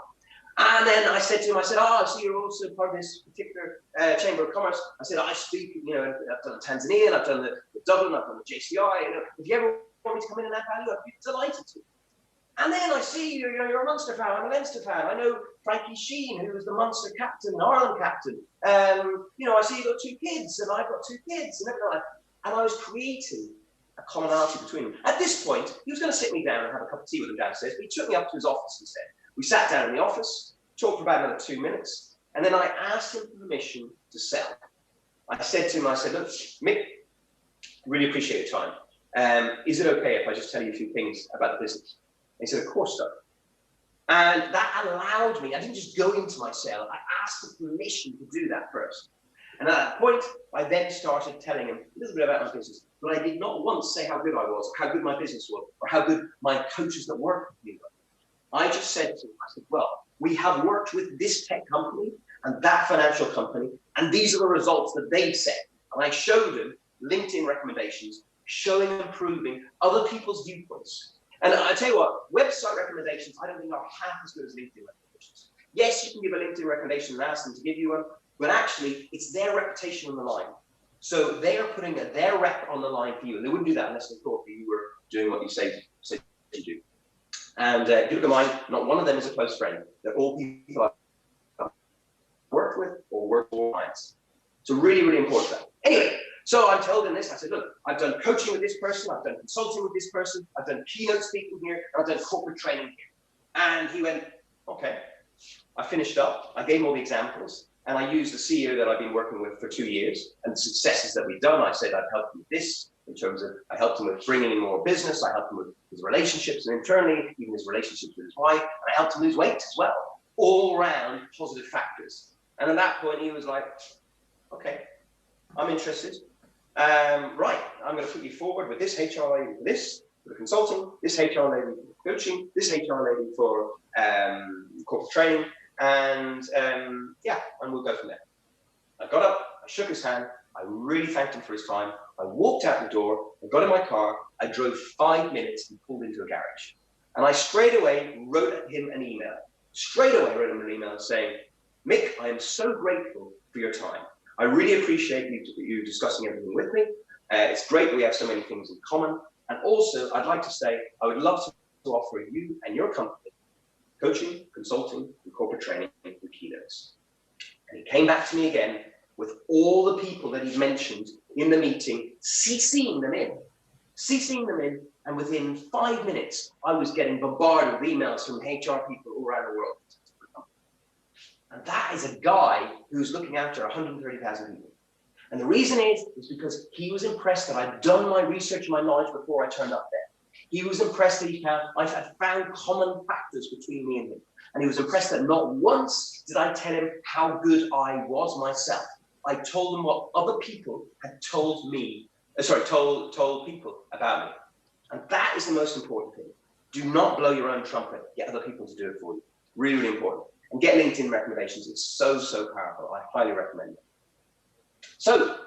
And then I said to him, I said, oh, I see you're also part of this particular Chamber of Commerce. I said, I speak, you know, I've done Tanzania, and I've done the Dublin, I've done the JCI. You know, if you ever want me to come in and add value, I'd be delighted to. And then I see you're a Munster fan, I'm a Leinster fan. I know Frankie Sheen, who was the Munster captain, Ireland captain. You know, I see you've got 2 kids, and I've got 2 kids, and everything like that. And I was creating a commonality between them. At this point, he was going to sit me down and have a cup of tea with him downstairs, but he took me up to his office instead. We sat down in the office, talked for about another 2 minutes, and then I asked him for permission to sell. I said to him, I said, look, Mick, really appreciate your time. Is it okay if I just tell you a few things about the business? And he said, of course, sir. And that allowed me, I didn't just go into my sale, I asked for permission to do that first. And at that point, I then started telling him a little bit about my business, but I did not once say how good I was, or how good my business was, or how good my coaches that work with me were. I just said to him, I said, well, we have worked with this tech company and that financial company, and these are the results that they've said. And I showed him LinkedIn recommendations, showing and proving other people's viewpoints. And I tell you what, website recommendations, I don't think are half as good as LinkedIn recommendations. Yes, you can give a LinkedIn recommendation and ask them to give you one, but actually it's their reputation on the line. So they are putting their rep on the line for you, and they wouldn't do that unless they thought that you were doing what you say to do. And if you look at mine, not one of them is a close friend. They're all people I've worked with or worked for clients. So really, really important stuff. Anyway, so I told him this. I said, look, I've done coaching with this person, I've done consulting with this person, I've done keynote speaking here, and I've done corporate training here. And he went, okay. I finished up, I gave him all the examples, and I used the CEO that I've been working with for 2 years and the successes that we've done. I said I've helped him with this in terms of, I helped him with bringing in more business, I helped him with his relationships and internally, even his relationships with his wife, and I helped him lose weight as well. All around positive factors. And at that point, he was like, okay, I'm interested. Right, I'm going to put you forward with this HR lady for this, for the consulting, this HR lady for coaching, this HR lady for corporate training, and yeah, and we'll go from there. I got up, I shook his hand, I really thanked him for his time, I walked out the door, I got in my car, I drove 5 minutes and pulled into a garage. And I straight away wrote him an email. Straight away wrote him an email saying, Mick, I am so grateful for your time. I really appreciate you discussing everything with me. It's great that we have so many things in common. And also, I'd like to say, I would love to offer you and your company coaching, consulting, and corporate training with keynotes. And he came back to me again with all the people that he'd mentioned in the meeting, CCing them in, and within 5 minutes, I was getting bombarded with emails from HR people all around the world. And that is a guy who's looking after 130,000 people. And the reason is because he was impressed that I'd done my research and my knowledge before I turned up there. He was impressed that I had found common factors between me and him. And he was impressed that not once did I tell him how good I was myself. I told him what other people had told me, told people about me. And that is the most important thing. Do not blow your own trumpet. Get other people to do it for you. Really, really important. And get LinkedIn recommendations. It's so, so powerful. I highly recommend it. So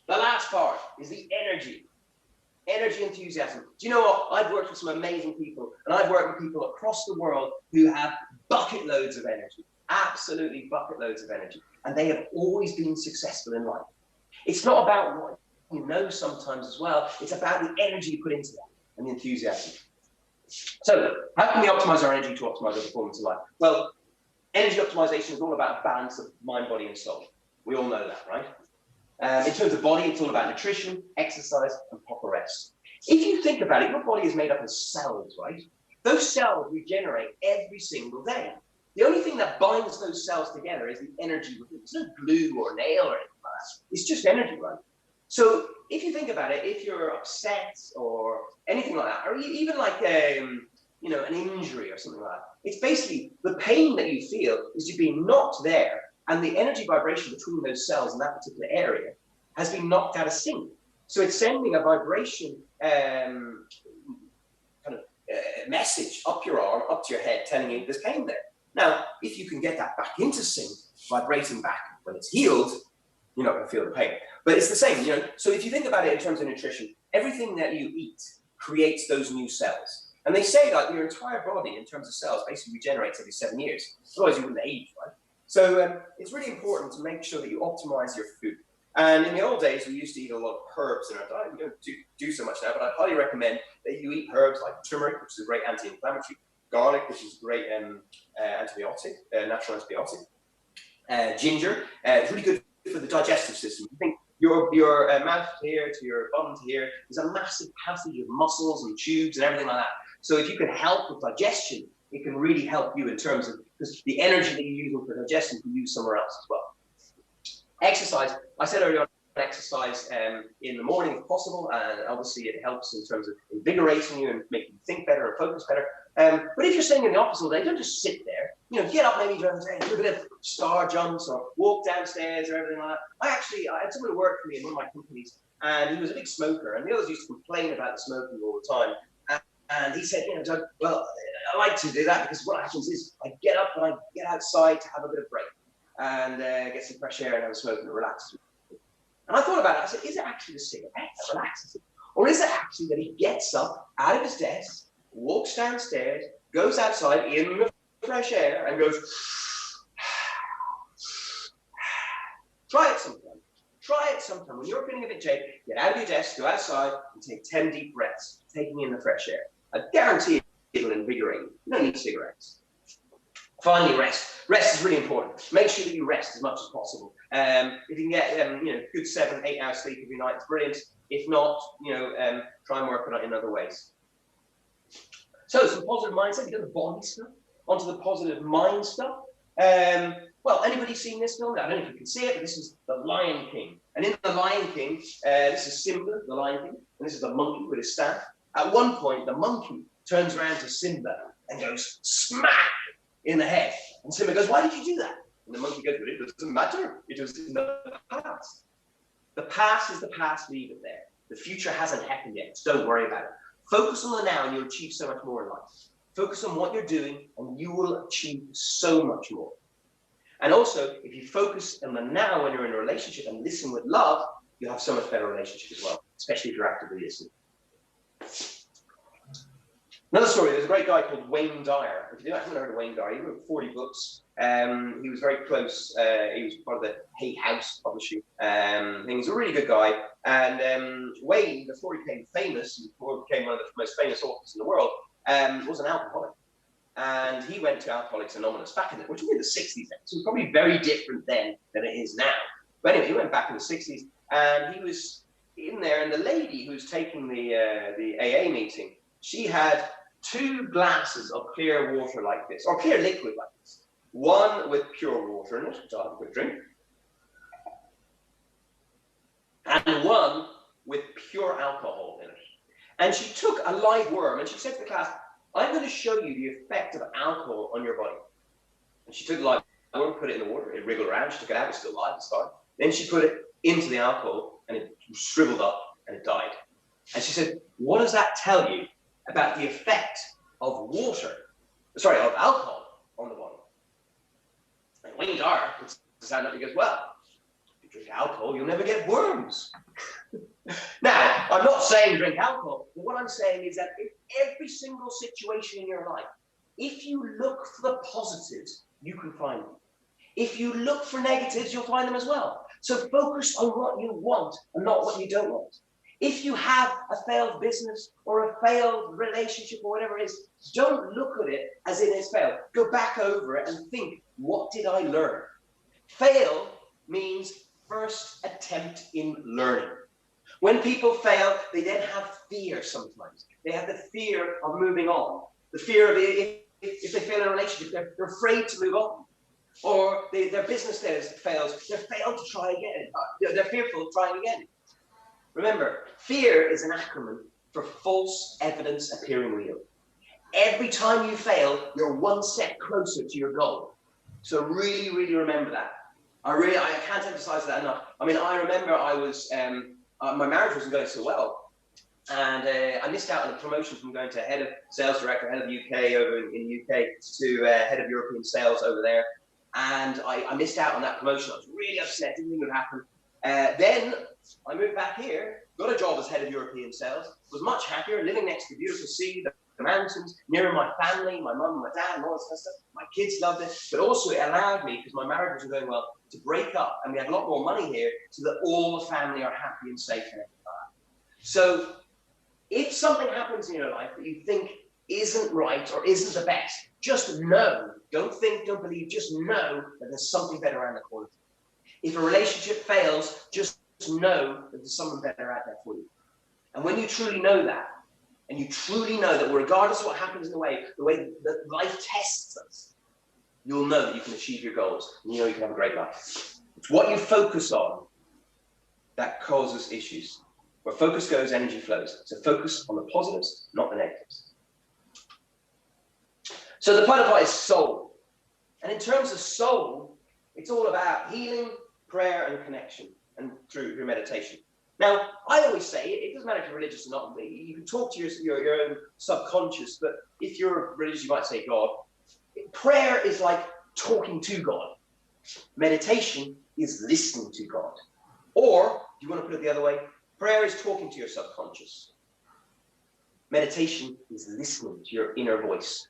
the last part is the energy. Energy, enthusiasm. Do you know what? I've worked with some amazing people, and I've worked with people across the world who have bucket loads of energy. Absolutely bucket loads of energy. And they have always been successful in life. It's not about what you know sometimes as well. It's about the energy you put into that and the enthusiasm. So how can we optimize our energy to optimize our performance in life? Well, energy optimization is all about a balance of mind, body, and soul. We all know that, right? In terms of body, it's all about nutrition, exercise, and proper rest. If you think about it, your body is made up of cells, right? Those cells regenerate every single day. The only thing that binds those cells together is the energy within. There's no glue or nail or anything like that. It's just energy, right? So if you think about it, if you're upset or anything like that, or even like an injury or something like that, it's basically the pain that you feel is you being knocked there, and the energy vibration between those cells in that particular area has been knocked out of sync. So it's sending a vibration message up your arm, up to your head, telling you there's pain there. Now, if you can get that back into sync, vibrating back when it's healed, you're not going to feel the pain. But it's the same, So if you think about it in terms of nutrition, everything that you eat creates those new cells. And they say that your entire body, in terms of cells, basically regenerates every 7 years. Otherwise, you wouldn't age, right? So it's really important to make sure that you optimize your food. And in the old days, we used to eat a lot of herbs in our diet. We don't do so much now, but I highly recommend that you eat herbs like turmeric, which is a great anti-inflammatory, garlic, which is a great antibiotic, natural antibiotic, ginger. It's really good for the digestive system. I think your mouth here to your bum to here is a massive passage of muscles and tubes and everything like that. So if you can help with digestion, it can really help you in terms of, because the energy that you're using for digestion can be used somewhere else as well. Exercise. I said earlier on, exercise in the morning if possible, and obviously it helps in terms of invigorating you and making you think better and focus better. But if you're sitting in the office all day, don't just sit there. Get up maybe do a bit of star jumps or walk downstairs or everything like that. I had someone who worked for me in one of my companies, and he was a big smoker, and the others used to complain about the smoking all the time. And he said, Doug, well, I like to do that because what happens is I get up and I get outside to have a bit of break and get some fresh air and have a smoke and it relaxes me. And I thought about it. I said, is it actually the cigarette that relaxes him? Or is it actually that he gets up out of his desk, walks downstairs, goes outside in the fresh air and goes, try it sometime. Try it sometime. When you're feeling a bit jaded, get out of your desk, go outside and take 10 deep breaths, taking in the fresh air. I guarantee it will invigorate you. You don't need cigarettes. Finally, rest. Rest is really important. Make sure that you rest as much as possible. If you can get good 7-8 hours sleep every night, it's brilliant. If not, try and work on it in other ways. So some positive mindset. We did the body stuff. Onto the positive mind stuff. Well, anybody seen this film? I don't know if you can see it, but this is The Lion King. And in The Lion King, this is Simba, the Lion King, and this is the monkey with his staff. At one point, the monkey turns around to Simba and goes, smack, in the head. And Simba goes, why did you do that? And the monkey goes, well, it doesn't matter. It was in the past. The past is the past, leave it there. The future hasn't happened yet, so don't worry about it. Focus on the now and you'll achieve so much more in life. Focus on what you're doing and you will achieve so much more. And also, if you focus on the now when you're in a relationship and listen with love, you'll have so much better relationship as well, especially if you're actively listening. Another story, there's a great guy called Wayne Dyer. If you haven't heard of Wayne Dyer, he wrote 40 books. He was very close. He was part of the Hay House publishing. He's a really good guy. And Wayne, before he became famous, before he became one of the most famous authors in the world, was an alcoholic. and he went to Alcoholics Anonymous back in the, which was in the 60s. So it was probably very different then than it is now. But anyway, he went back in the 60s, and he was in there, and the lady who's taking the AA meeting, she had 2 glasses of clear water like this, or clear liquid like this. One with pure water in it, which I'll have a quick drink, and one with pure alcohol in it. And she took a live worm, and she said to the class, I'm going to show you the effect of alcohol on your body. And she took the live worm, put it in the water, it wriggled around, she took it out, it was still alive, it's fine. Then she put it into the alcohol, and it shriveled up, and it died. And she said, what does that tell you about the effect of of alcohol on the body? And when you are, it's designed up, he goes, well, if you drink alcohol, you'll never get worms. Now, I'm not saying drink alcohol, but what I'm saying is that in every single situation in your life, if you look for the positives, you can find them. If you look for negatives, you'll find them as well. So focus on what you want and not what you don't want. If you have a failed business or a failed relationship or whatever it is, don't look at it as it is failed. Go back over it and think, what did I learn? Fail means first attempt in learning. When people fail, they then have fear sometimes. They have the fear of moving on. The fear of if they fail in a relationship, they're afraid to move on. Or their business fails, they're failed to try again. They're fearful of trying again. Remember, fear is an acronym for false evidence appearing real. Every time you fail, you're one step closer to your goal. So really, really remember that. I can't emphasize that enough. I mean, I remember I was, my marriage wasn't going so well. And I missed out on a promotion from going to head of sales director, head of the UK over in the UK, to head of European sales over there. And I missed out on that promotion. I was really upset, didn't think it would happen. Then I moved back here, got a job as head of European sales, was much happier, living next to the beautiful sea, the mountains, nearer my family, my mum, my dad, and all this kind of stuff. My kids loved it, but also it allowed me, because my marriage wasn't going well, to break up, and we had a lot more money here, so that all the family are happy and safe and everything like that. So if something happens in your life that you think isn't right or isn't the best, just know, don't think, don't believe, just know that there's something better around the corner. If a relationship fails, just know that there's someone better out there for you. And when you truly know that, and you truly know that regardless of what happens in the way that life tests us, you'll know that you can achieve your goals, and you know you can have a great life. It's what you focus on that causes issues. Where focus goes, energy flows. So focus on the positives, not the negatives. So the final part is soul. And in terms of soul, it's all about healing, prayer, and connection, and through meditation. Now, I always say, it doesn't matter if you're religious or not, you can talk to your own subconscious, but if you're religious, you might say God. Prayer is like talking to God. Meditation is listening to God. Or, if you want to put it the other way, prayer is talking to your subconscious. Meditation is listening to your inner voice.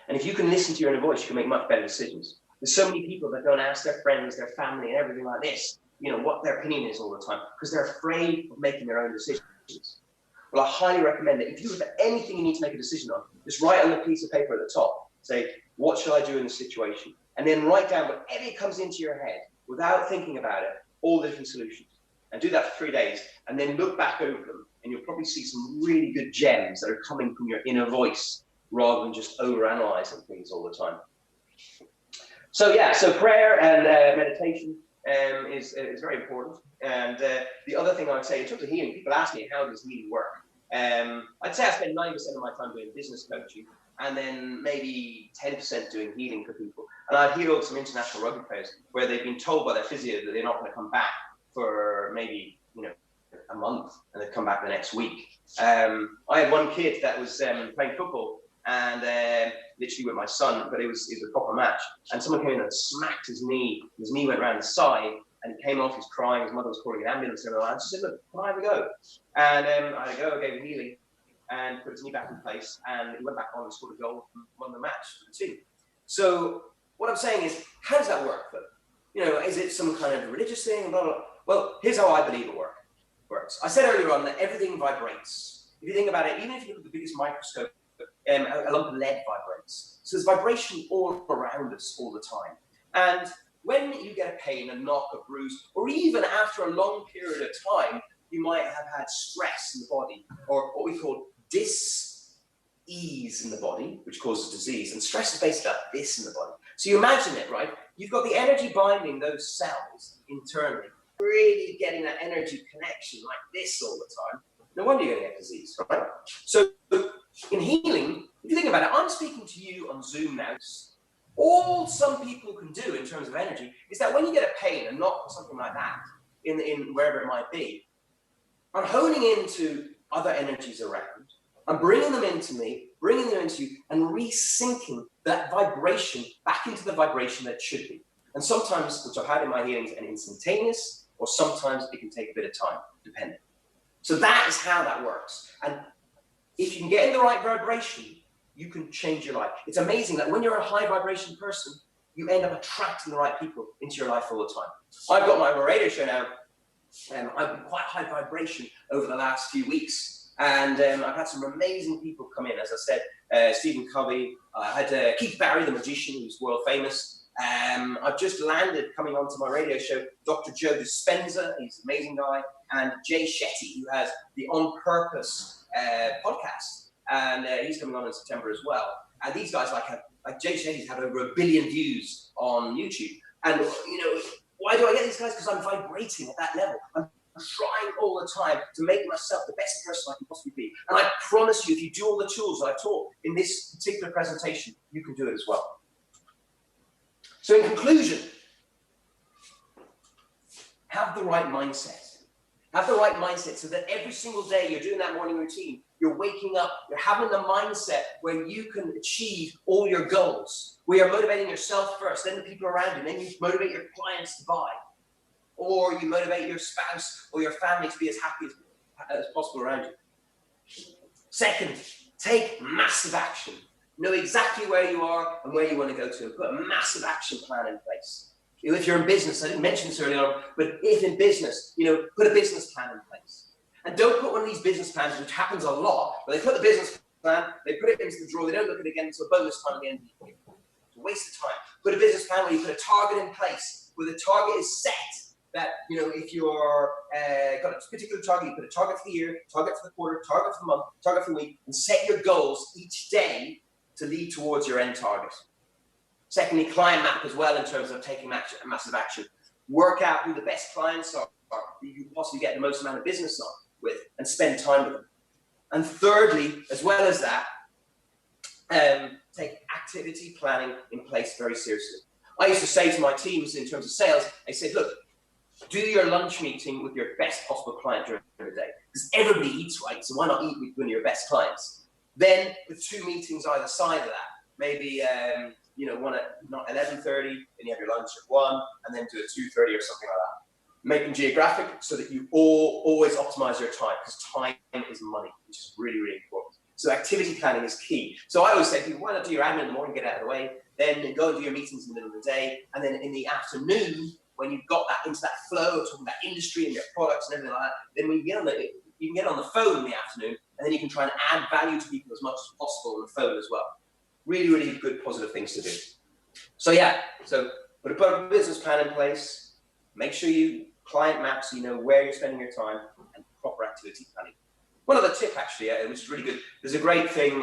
And if you can listen to your inner voice, you can make much better decisions. There's so many people that don't ask their friends, their family, and everything like this, you know, what their opinion is all the time, because they're afraid of making their own decisions. Well, I highly recommend that if you have anything you need to make a decision on, just write on the piece of paper at the top, say, what should I do in this situation? And then write down whatever comes into your head without thinking about it, all the different solutions. And do that for 3 days, and then look back over them, and you'll probably see some really good gems that are coming from your inner voice, rather than just overanalyzing things all the time. So yeah, so prayer and meditation is very important. And the other thing I would say, in terms of healing, people ask me, how does healing work? I'd say I spend 90% of my time doing business coaching, and then maybe 10% doing healing for people. And I've healed some international rugby players where they've been told by their physio that they're not going to come back for maybe, you know, a month, and they've come back the next week. I had one kid that was playing football, and literally with my son, but it was a proper match, and someone came in and smacked his knee. His knee went around the side, and he came off, he's crying, his mother was calling an ambulance, and I just said, look, can I have a go? And I had a go, I gave him healing, and put his knee back in place, and he went back on and scored a goal and won the match for the team. So what I'm saying is, how does that work, though? You know, is it some kind of religious thing, blah, blah, blah? Well, here's how I believe it works. I said earlier on that everything vibrates. If you think about it, even if you look at the biggest microscope, a lump of lead vibrates. So there's vibration all around us all the time. And when you get a pain, a knock, a bruise, or even after a long period of time, you might have had stress in the body, or what we call dis-ease in the body, which causes disease. And stress is basically about this in the body. So you imagine it, right? You've got the energy binding those cells internally, really getting that energy connection like this all the time. No wonder you're going to get disease, right? So in healing, if you think about it, I'm speaking to you on Zoom now. All some people can do in terms of energy is that when you get a pain, a knock or something like that, in wherever it might be, I'm honing into other energies around. I'm bringing them into me, bringing them into you, and resyncing that vibration back into the vibration that it should be. And sometimes, which I've had in my healings, an instantaneous, or sometimes it can take a bit of time, depending. So that is how that works. And if you can get in the right vibration, you can change your life. It's amazing that when you're a high vibration person, you end up attracting the right people into your life all the time. I've got my radio show now, and I've been quite high vibration over the last few weeks. And I've had some amazing people come in. As I said, Stephen Covey, I had Keith Barry, the magician, who's world famous. I've just landed, coming onto my radio show, Dr. Joe Dispenza, he's an amazing guy, and Jay Shetty, who has the On Purpose podcast. And he's coming on in September as well. And these guys like Jay Shetty's had over 1 billion views on YouTube. And why do I get these guys? Because I'm vibrating at that level. I'm trying all the time to make myself the best person I can possibly be. And I promise you, if you do all the tools that I've taught in this particular presentation, you can do it as well. So in conclusion, have the right mindset. Have the right mindset so that every single day you're doing that morning routine, you're waking up, you're having the mindset where you can achieve all your goals, where you're motivating yourself first, then the people around you, then you motivate your clients to buy, or you motivate your spouse or your family to be as happy as possible around you. Second, take massive action. Know exactly where you are and where you want to go to, and put a massive action plan in place. If you're in business, I didn't mention this earlier on, but if in business, put a business plan in place. And don't put one of these business plans, which happens a lot, but they put the business plan, they put it into the drawer, they don't look at it again until bonus time at the end of the year. It's a waste of time. Put a business plan where you put a target in place, where the target is set, that, if you're got a particular target, you put a target for the year, target for the quarter, target for the month, target for the week, and set your goals each day to lead towards your end target. Secondly, client map as well in terms of taking massive action. Work out who the best clients are that you can possibly get the most amount of business on with, and spend time with them. And thirdly, as well as that, take activity planning in place very seriously. I used to say to my teams in terms of sales, I said, look, do your lunch meeting with your best possible client during the day, because everybody eats, right? So why not eat with one of your best clients? Then with 2 meetings either side of that, maybe one at not 11:30, then you have your lunch at 1, and then do a 2:30 or something like that. Make them geographic so that you always optimize your time, because time is money, which is really, really important. So activity planning is key. So I always say to people, why not do your admin in the morning, get out of the way, then go and do your meetings in the middle of the day, and then in the afternoon, when you've got that into that flow of talking about industry and your products and everything like that, then when you can get on the phone in the afternoon, and then you can try and add value to people as much as possible on the phone as well. Really, really good positive things to do. So put a business plan in place, make sure you client map so you know where you're spending your time, and proper activity planning. One other tip actually, which is really good, there's a great thing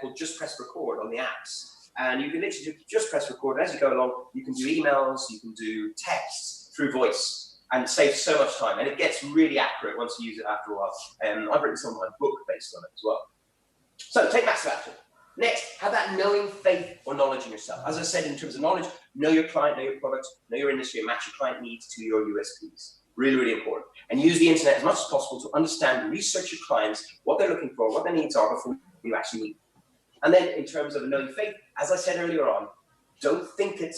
called Just Press Record on the apps. And you can literally just press record. As you go along, you can do emails, you can do texts through voice, and it saves so much time. And it gets really accurate once you use it after a while. I've written some of my book based on it as well. So take massive action. Next, have that knowing faith or knowledge in yourself. As I said, in terms of knowledge, know your client, know your product, know your industry, and match your client needs to your USPs. Really, really important. And use the internet as much as possible to understand and research your clients, what they're looking for, what their needs are before you actually meet. And then in terms of knowing faith, as I said earlier on, don't think it,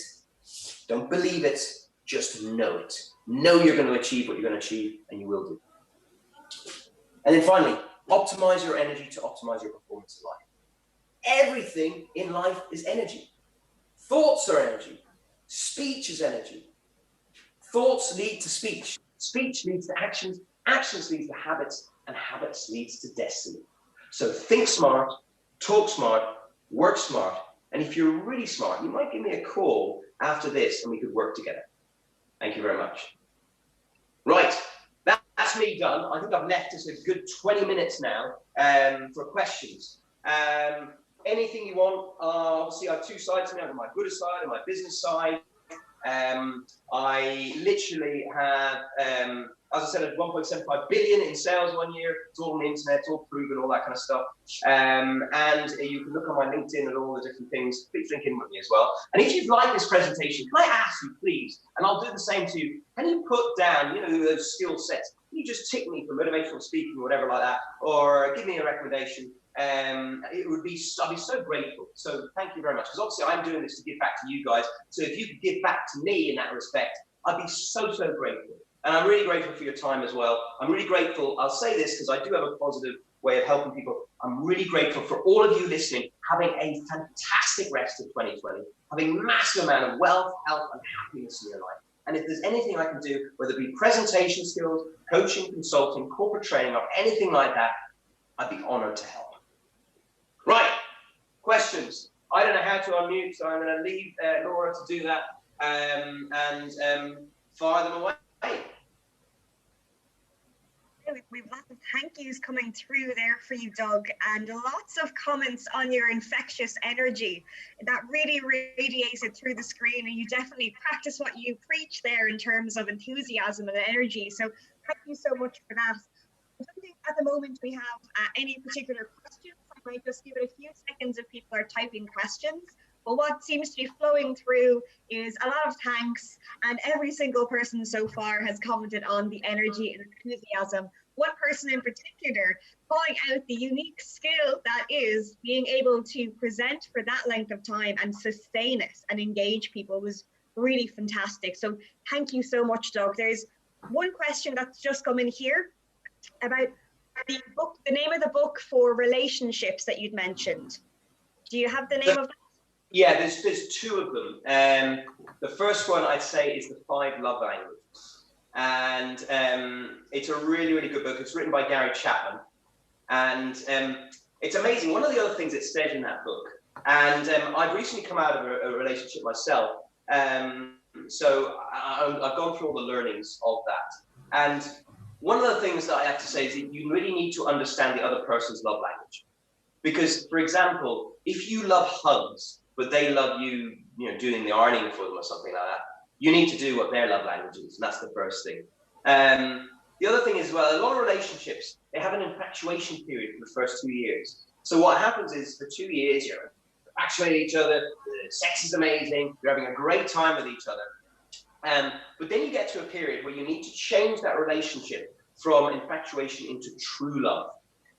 don't believe it, just know it. Know you're going to achieve what you're going to achieve, and you will do. And then finally, optimize your energy to optimize your performance in life. Everything in life is energy. Thoughts are energy. Speech is energy. Thoughts lead to speech. Speech leads to actions. Actions lead to habits, and habits leads to destiny. So think smart, talk smart, work smart, and if you're really smart, you might give me a call after this and we could work together. Thank you very much. Right, that's me done. I think I've left us a good 20 minutes now for questions. Anything you want, obviously I have two sides to me. I have my good side and my business side. I literally have, as I said, 1.75 billion in sales 1 year. It's all on the internet, it's all proven, all that kind of stuff. And you can look on my LinkedIn and all the different things. Please link in with me as well. And if you've liked this presentation, can I ask you, please, and I'll do the same to you, can you put down, those skill sets? Can you just tick me for motivational speaking or whatever like that, or give me a recommendation? I'd be so grateful. So thank you very much, because obviously I'm doing this to give back to you guys. So if you could give back to me in that respect, I'd be so grateful. And I'm really grateful for your time as well. I'm really grateful. I'll say this because I do have a positive way of helping people. I'm really grateful for all of you listening, having a fantastic rest of 2020, having a massive amount of wealth, health, and happiness in your life. And if there's anything I can do, whether it be presentation skills, coaching, consulting, corporate training, or anything like that, I'd be honored to help. Right, questions. I don't know how to unmute, so I'm going to leave Laura to do that and fire them away. We've lots of thank yous coming through there for you, Doug, and lots of comments on your infectious energy that really radiated through the screen, and you definitely practice what you preach there in terms of enthusiasm and energy. So thank you so much for that. I don't think at the moment we have any particular questions. I might just give it a few seconds if people are typing questions. But what seems to be flowing through is a lot of thanks, and every single person so far has commented on the energy and enthusiasm. One person in particular calling out the unique skill that is being able to present for that length of time and sustain it and engage people was really fantastic. So thank you so much, Doug. There's one question that's just come in here about the book, the name of the book for relationships that you'd mentioned. Do you have the name of that? Yeah, there's two of them. The first one I'd say is The 5 Love Languages. And it's a really good book. It's written by Gary Chapman. And it's amazing. One of the other things it says in that book, and I've recently come out of a relationship myself. So I've gone through all the learnings of that. And one of the things that I have to say is that you really need to understand the other person's love language. Because, for example, if you love hugs, but they love you, doing the ironing for them or something like that, you need to do what their love language is, and that's the first thing. The other thing is, well, a lot of relationships, they have an infatuation period for the first 2 years. So what happens is, for 2 years, you're infatuated with each other, the sex is amazing, you're having a great time with each other. But then you get to a period where you need to change that relationship from infatuation into true love,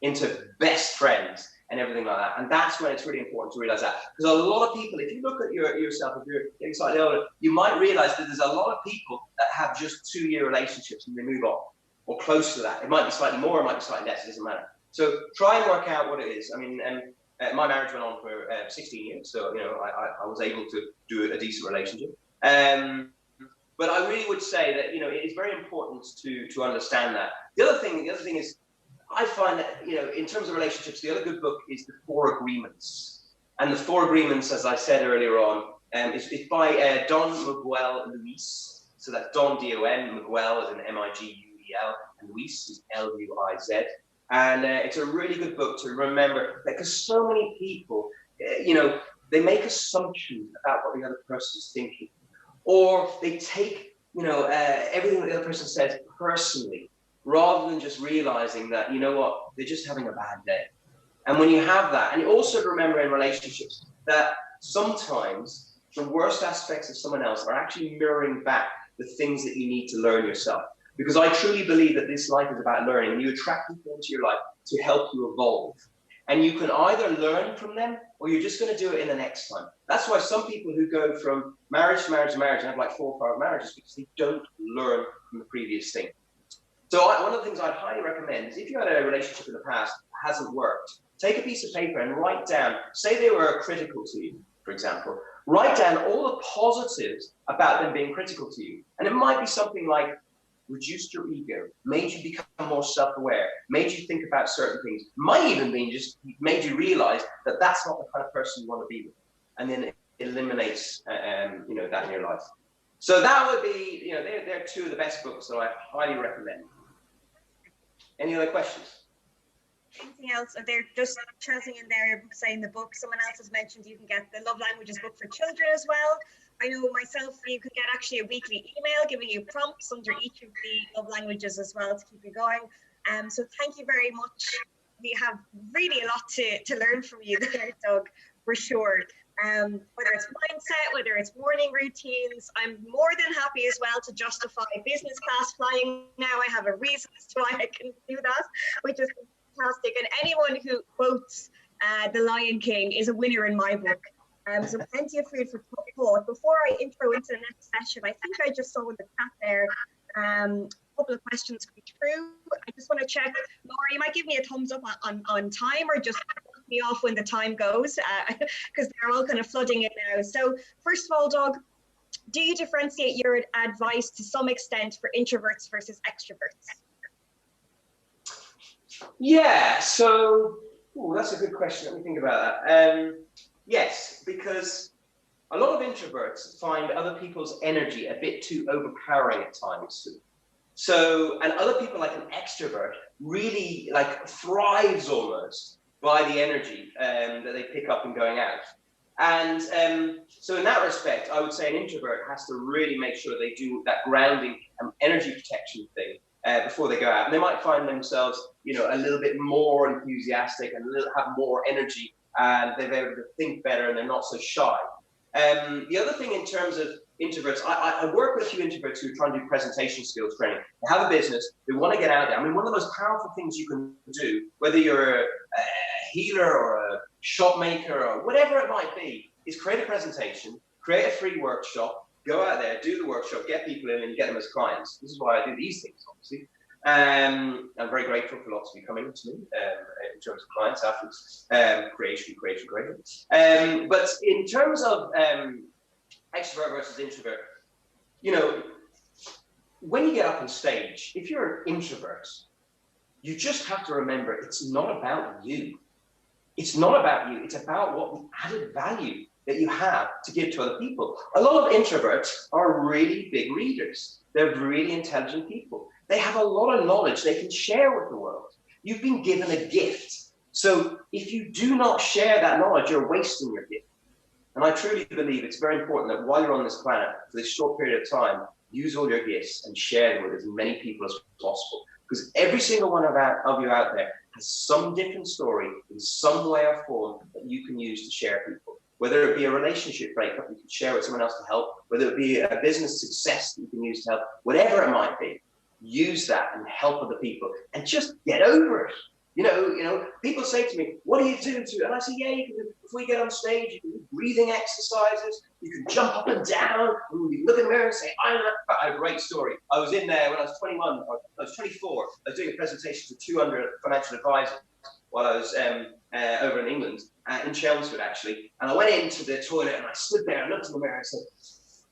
into best friends, and everything like that. And that's when it's really important to realize that. Because a lot of people, if you look at yourself, if you're getting slightly older, you might realize that there's a lot of people that have just 2-year relationships and they move on, or close to that. It might be slightly more, it might be slightly less, it doesn't matter. So try and work out what it is. I mean, my marriage went on for 16 years, so I was able to do a decent relationship. But I really would say that it is very important to understand that. The other thing is, I find that, in terms of relationships, the other good book is The 4 Agreements. And The 4 Agreements, as I said earlier on, is by Don Miguel Luis. So that's Don, D-O-N, Miguel is an M-I-G-U-E-L, and Luis is L-U-I-Z. And it's a really good book to remember, because so many people, they make assumptions about what the other person is thinking. Or they take, everything that the other person says personally, rather than just realizing that, they're just having a bad day. And when you have that, and you also remember in relationships that sometimes the worst aspects of someone else are actually mirroring back the things that you need to learn yourself. Because I truly believe that this life is about learning, and you attract people into your life to help you evolve. And you can either learn from them, or you're just going to do it in the next time. That's why some people who go from marriage to marriage to marriage and have like 4 or 5 marriages, because they don't learn from the previous thing. So one of the things I'd highly recommend is, if you had a relationship in the past that hasn't worked, take a piece of paper and write down, say they were critical to you, for example, write down all the positives about them being critical to you. And it might be something like, reduced your ego, made you become more self-aware, made you think about certain things, might even be just made you realize that that's not the kind of person you want to be with, and then it eliminates you know, that in your life. So that would be, you know, they're two of the best books that I highly recommend. Any other questions? Anything else? They're just chatting in there, saying the book. Someone else has mentioned you can get the Love Languages book for children as well. I know myself, you can get actually a weekly email giving you prompts under each of the love languages as well to keep you going. So thank you very much. We have really a lot to learn from you there, Doug, for sure. Whether it's mindset, whether it's morning routines, I'm more than happy as well to justify business class flying now. I have a reason as to why I can do that, which is fantastic. And anyone who quotes The Lion King is a winner in my book. So plenty of food for thought. Before I intro into the next session, I think I just saw in the chat there a couple of questions come through. I just want to check, Laura, you might give me a thumbs up on time, or just cut me off when the time goes, because they're all kind of flooding in now. So first of all, Doug, do you differentiate your advice to some extent for introverts versus extroverts? Yeah, so that's a good question. Let me think about that. Yes, because a lot of introverts find other people's energy a bit too overpowering at times. So, and other people, like an extrovert, really like thrives almost by the energy that they pick up in going out. And so in that respect, I would say an introvert has to really make sure they do that grounding and energy protection thing before they go out. And they might find themselves, you know, a little bit more enthusiastic and have more energy, and they're able to think better and they're not so shy. The other thing in terms of introverts, I work with a few introverts who are trying to do presentation skills training. They have a business, they want to get out there. I mean, one of the most powerful things you can do, whether you're a healer or a shop maker or whatever it might be, is create a presentation, create a free workshop, go out there, do the workshop, get people in and get them as clients. This is why I do these things, obviously. I'm very grateful for lots of you coming to me in terms of clients afterwards. Creation. But in terms of extrovert versus introvert, you know, when you get up on stage, if you're an introvert, you just have to remember it's not about you. It's not about you. It's about what the added value that you have to give to other people. A lot of introverts are really big readers. They're really intelligent people. They have a lot of knowledge they can share with the world. You've been given a gift. So if you do not share that knowledge, you're wasting your gift. And I truly believe it's very important that while you're on this planet, for this short period of time, use all your gifts and share them with as many people as possible. Because every single one of you out there has some different story in some way or form that you can use to share people. Whether it be a relationship breakup you can share with someone else to help, whether it be a business success that you can use to help, whatever it might be, use that and help other people and just get over it. You know, people say to me, what do you do to it? And I say, yeah, you can do, if we get on stage, you can do breathing exercises, you can jump up and down, and you look in the mirror and say, I have a great story. I was in there when I was 21, or I was 24, I was doing a presentation to 200 financial advisors while I was over in England, in Chelmsford actually, and I went into the toilet and I stood there and looked in the mirror and said,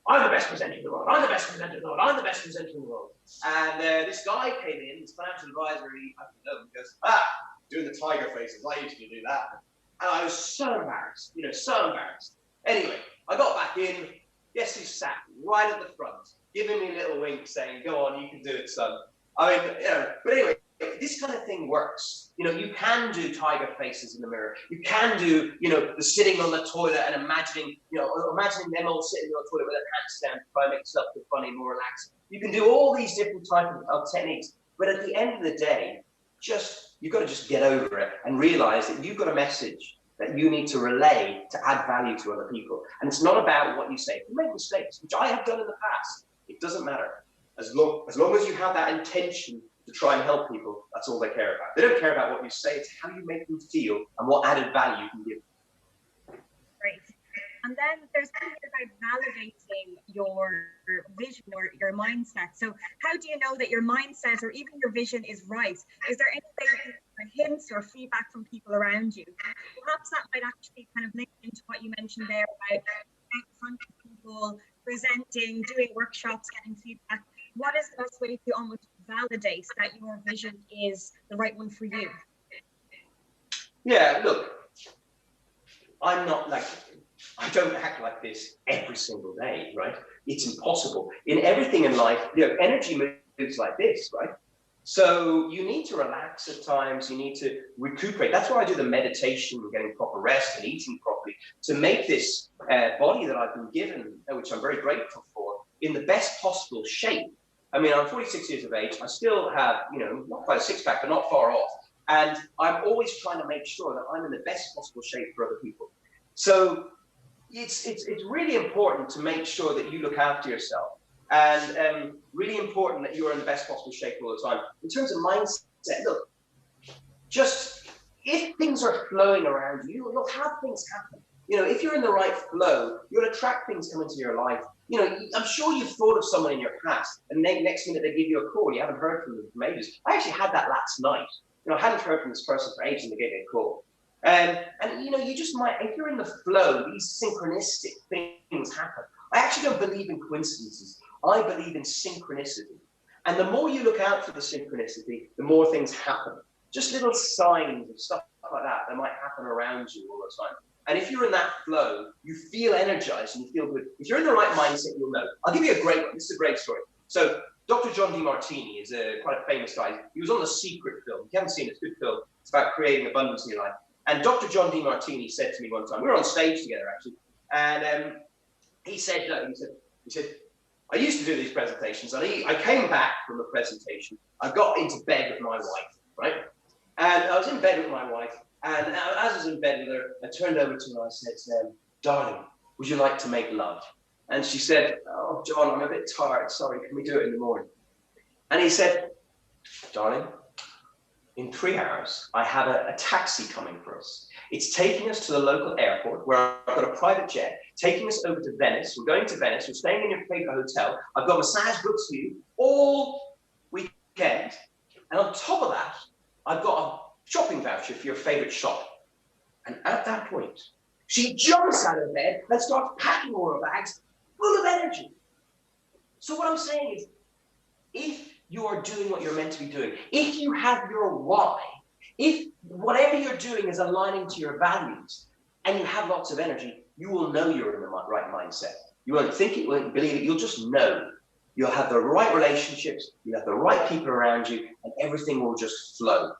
I'm the best presenter in the world, I'm the best presenter in the world, I'm the best presenter in the world. And this guy came in, this financial advisor, he goes, doing the tiger faces, I usually do that. And I was so embarrassed, you know, so embarrassed. Anyway, I got back in, guess who sat right at the front, giving me a little wink saying, go on, you can do it, son. I mean, you know, but anyway, this kind of thing works. You know, you can do tiger faces in the mirror. You can do, you know, the sitting on the toilet and imagining them all sitting on the toilet with their hands down to try and make yourself feel funny and more relaxed. You can do all these different types of techniques. But at the end of the day, you've got to just get over it and realize that you've got a message that you need to relay to add value to other people. And it's not about what you say. If you make mistakes, which I have done in the past, it doesn't matter. As long as you have that intention to try and help people, that's all they care about. They don't care about what you say, it's how you make them feel and what added value you can give. Great. And then there's something about validating your vision or your mindset. So how do you know that your mindset or even your vision is right? Is there anything, hints or feedback from people around you? Perhaps that might actually kind of link into what you mentioned there about front of people, presenting, doing workshops, getting feedback. what is the best way to almost validate that your vision is the right one for you? Yeah, look, I don't act like this every single day, right? It's impossible. In everything in life, energy moves like this, right? So you need to relax at times, you need to recuperate. That's why I do the meditation, getting proper rest and eating properly, to make this body that I've been given, which I'm very grateful for, in the best possible shape. I mean, I'm 46 years of age, I still have, not quite a six-pack, but not far off. And I'm always trying to make sure that I'm in the best possible shape for other people. So it's really important to make sure that you look after yourself. And really important that you're in the best possible shape all the time. In terms of mindset, look, just if things are flowing around you, you'll have things happen. If you're in the right flow, you'll attract things come into your life. I'm sure you've thought of someone in your past, and next minute they give you a call. You haven't heard from them for ages. I actually had that last night. I hadn't heard from this person for ages, and they gave me a call. And you just might, if you're in the flow, these synchronistic things happen. I actually don't believe in coincidences. I believe in synchronicity. And the more you look out for the synchronicity, the more things happen. Just little signs of stuff like that might happen around you all the time. And if you're in that flow, you feel energized and you feel good. If you're in the right mindset, you'll know. I'll give you a great one. This is a great story. So Dr. John DeMartini is quite a famous guy. He was on The Secret film. If you haven't seen it, it's a good film. It's about creating abundance in your life. And Dr. John DeMartini said to me one time, we were on stage together actually, and he said, I used to do these presentations, and I came back from a presentation. I got into bed with my wife, right? And I was in bed with my wife, and as I was in bed with her, I turned over to her and I said, darling, would you like to make love? And she said, oh, John, I'm a bit tired. Sorry, can we do it in the morning? And he said, darling, in 3 hours, I have a taxi coming for us. It's taking us to the local airport where I've got a private jet, taking us over to Venice. We're going to Venice. We're staying in your favorite hotel. I've got massage books for you all weekend. And on top of that, I've got a shopping voucher for your favorite shop. And at that point, she jumps out of bed and starts packing all her bags full of energy. So what I'm saying is, if you are doing what you're meant to be doing, if you have your why, if whatever you're doing is aligning to your values and you have lots of energy, you will know you're in the right mindset. You won't think it, you won't believe it, you'll just know. You'll have the right relationships, you'll have the right people around you, and everything will just flow.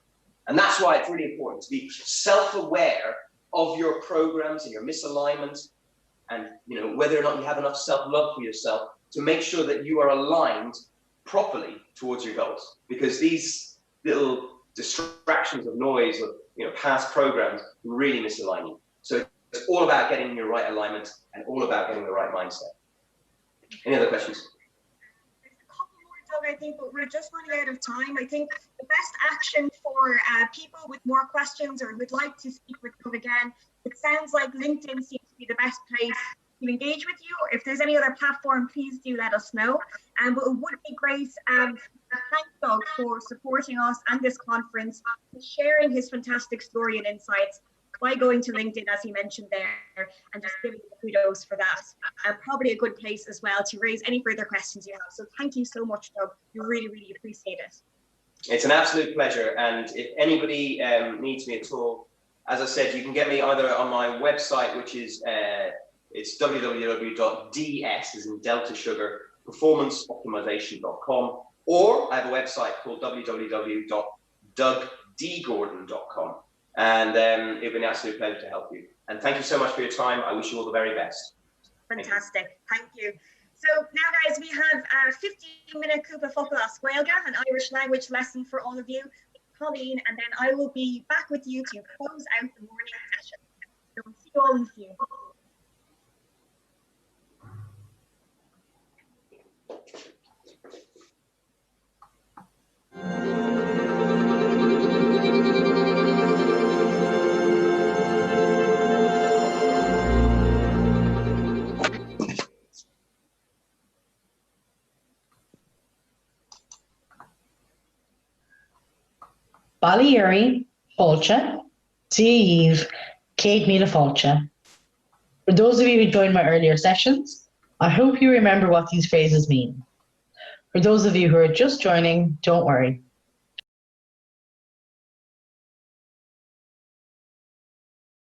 And that's why it's really important to be self-aware of your programs and your misalignments, and whether or not you have enough self-love for yourself to make sure that you are aligned properly towards your goals, because these little distractions of noise of past programs really misalign you. So it's all about getting in your right alignment and all about getting the right mindset. Any other questions? There's a couple more, Doug, I think, but we're just running out of time. I think the best action for people with more questions or would like to speak with Doug again, it sounds like LinkedIn seems to be the best place to engage with you. If there's any other platform, please do let us know. But it would be great to thank Doug for supporting us and this conference, sharing his fantastic story and insights by going to LinkedIn, as he mentioned there, and just giving kudos for that. Probably a good place as well to raise any further questions you have. So thank you so much, Doug. We really, really appreciate it. It's an absolute pleasure. And if anybody needs me at all, as I said, you can get me either on my website, which is it's www.ds, as in Delta Sugar, performanceoptimisation.com, or I have a website called www.dougdgordon.com. And it would be an absolute pleasure to help you. And thank you so much for your time. I wish you all the very best. Fantastic. Thank you. So now, guys, we have a 15-minute Cúpa Focal as Gaeilge, an Irish language lesson for all of you. Colleen, and then I will be back with you to close out the morning session. So we'll see you all in a few. Ballyuri, Fáilte, Díomh, Céad Míle Fáilte. For those of you who joined my earlier sessions, I hope you remember what these phrases mean. For those of you who are just joining, don't worry.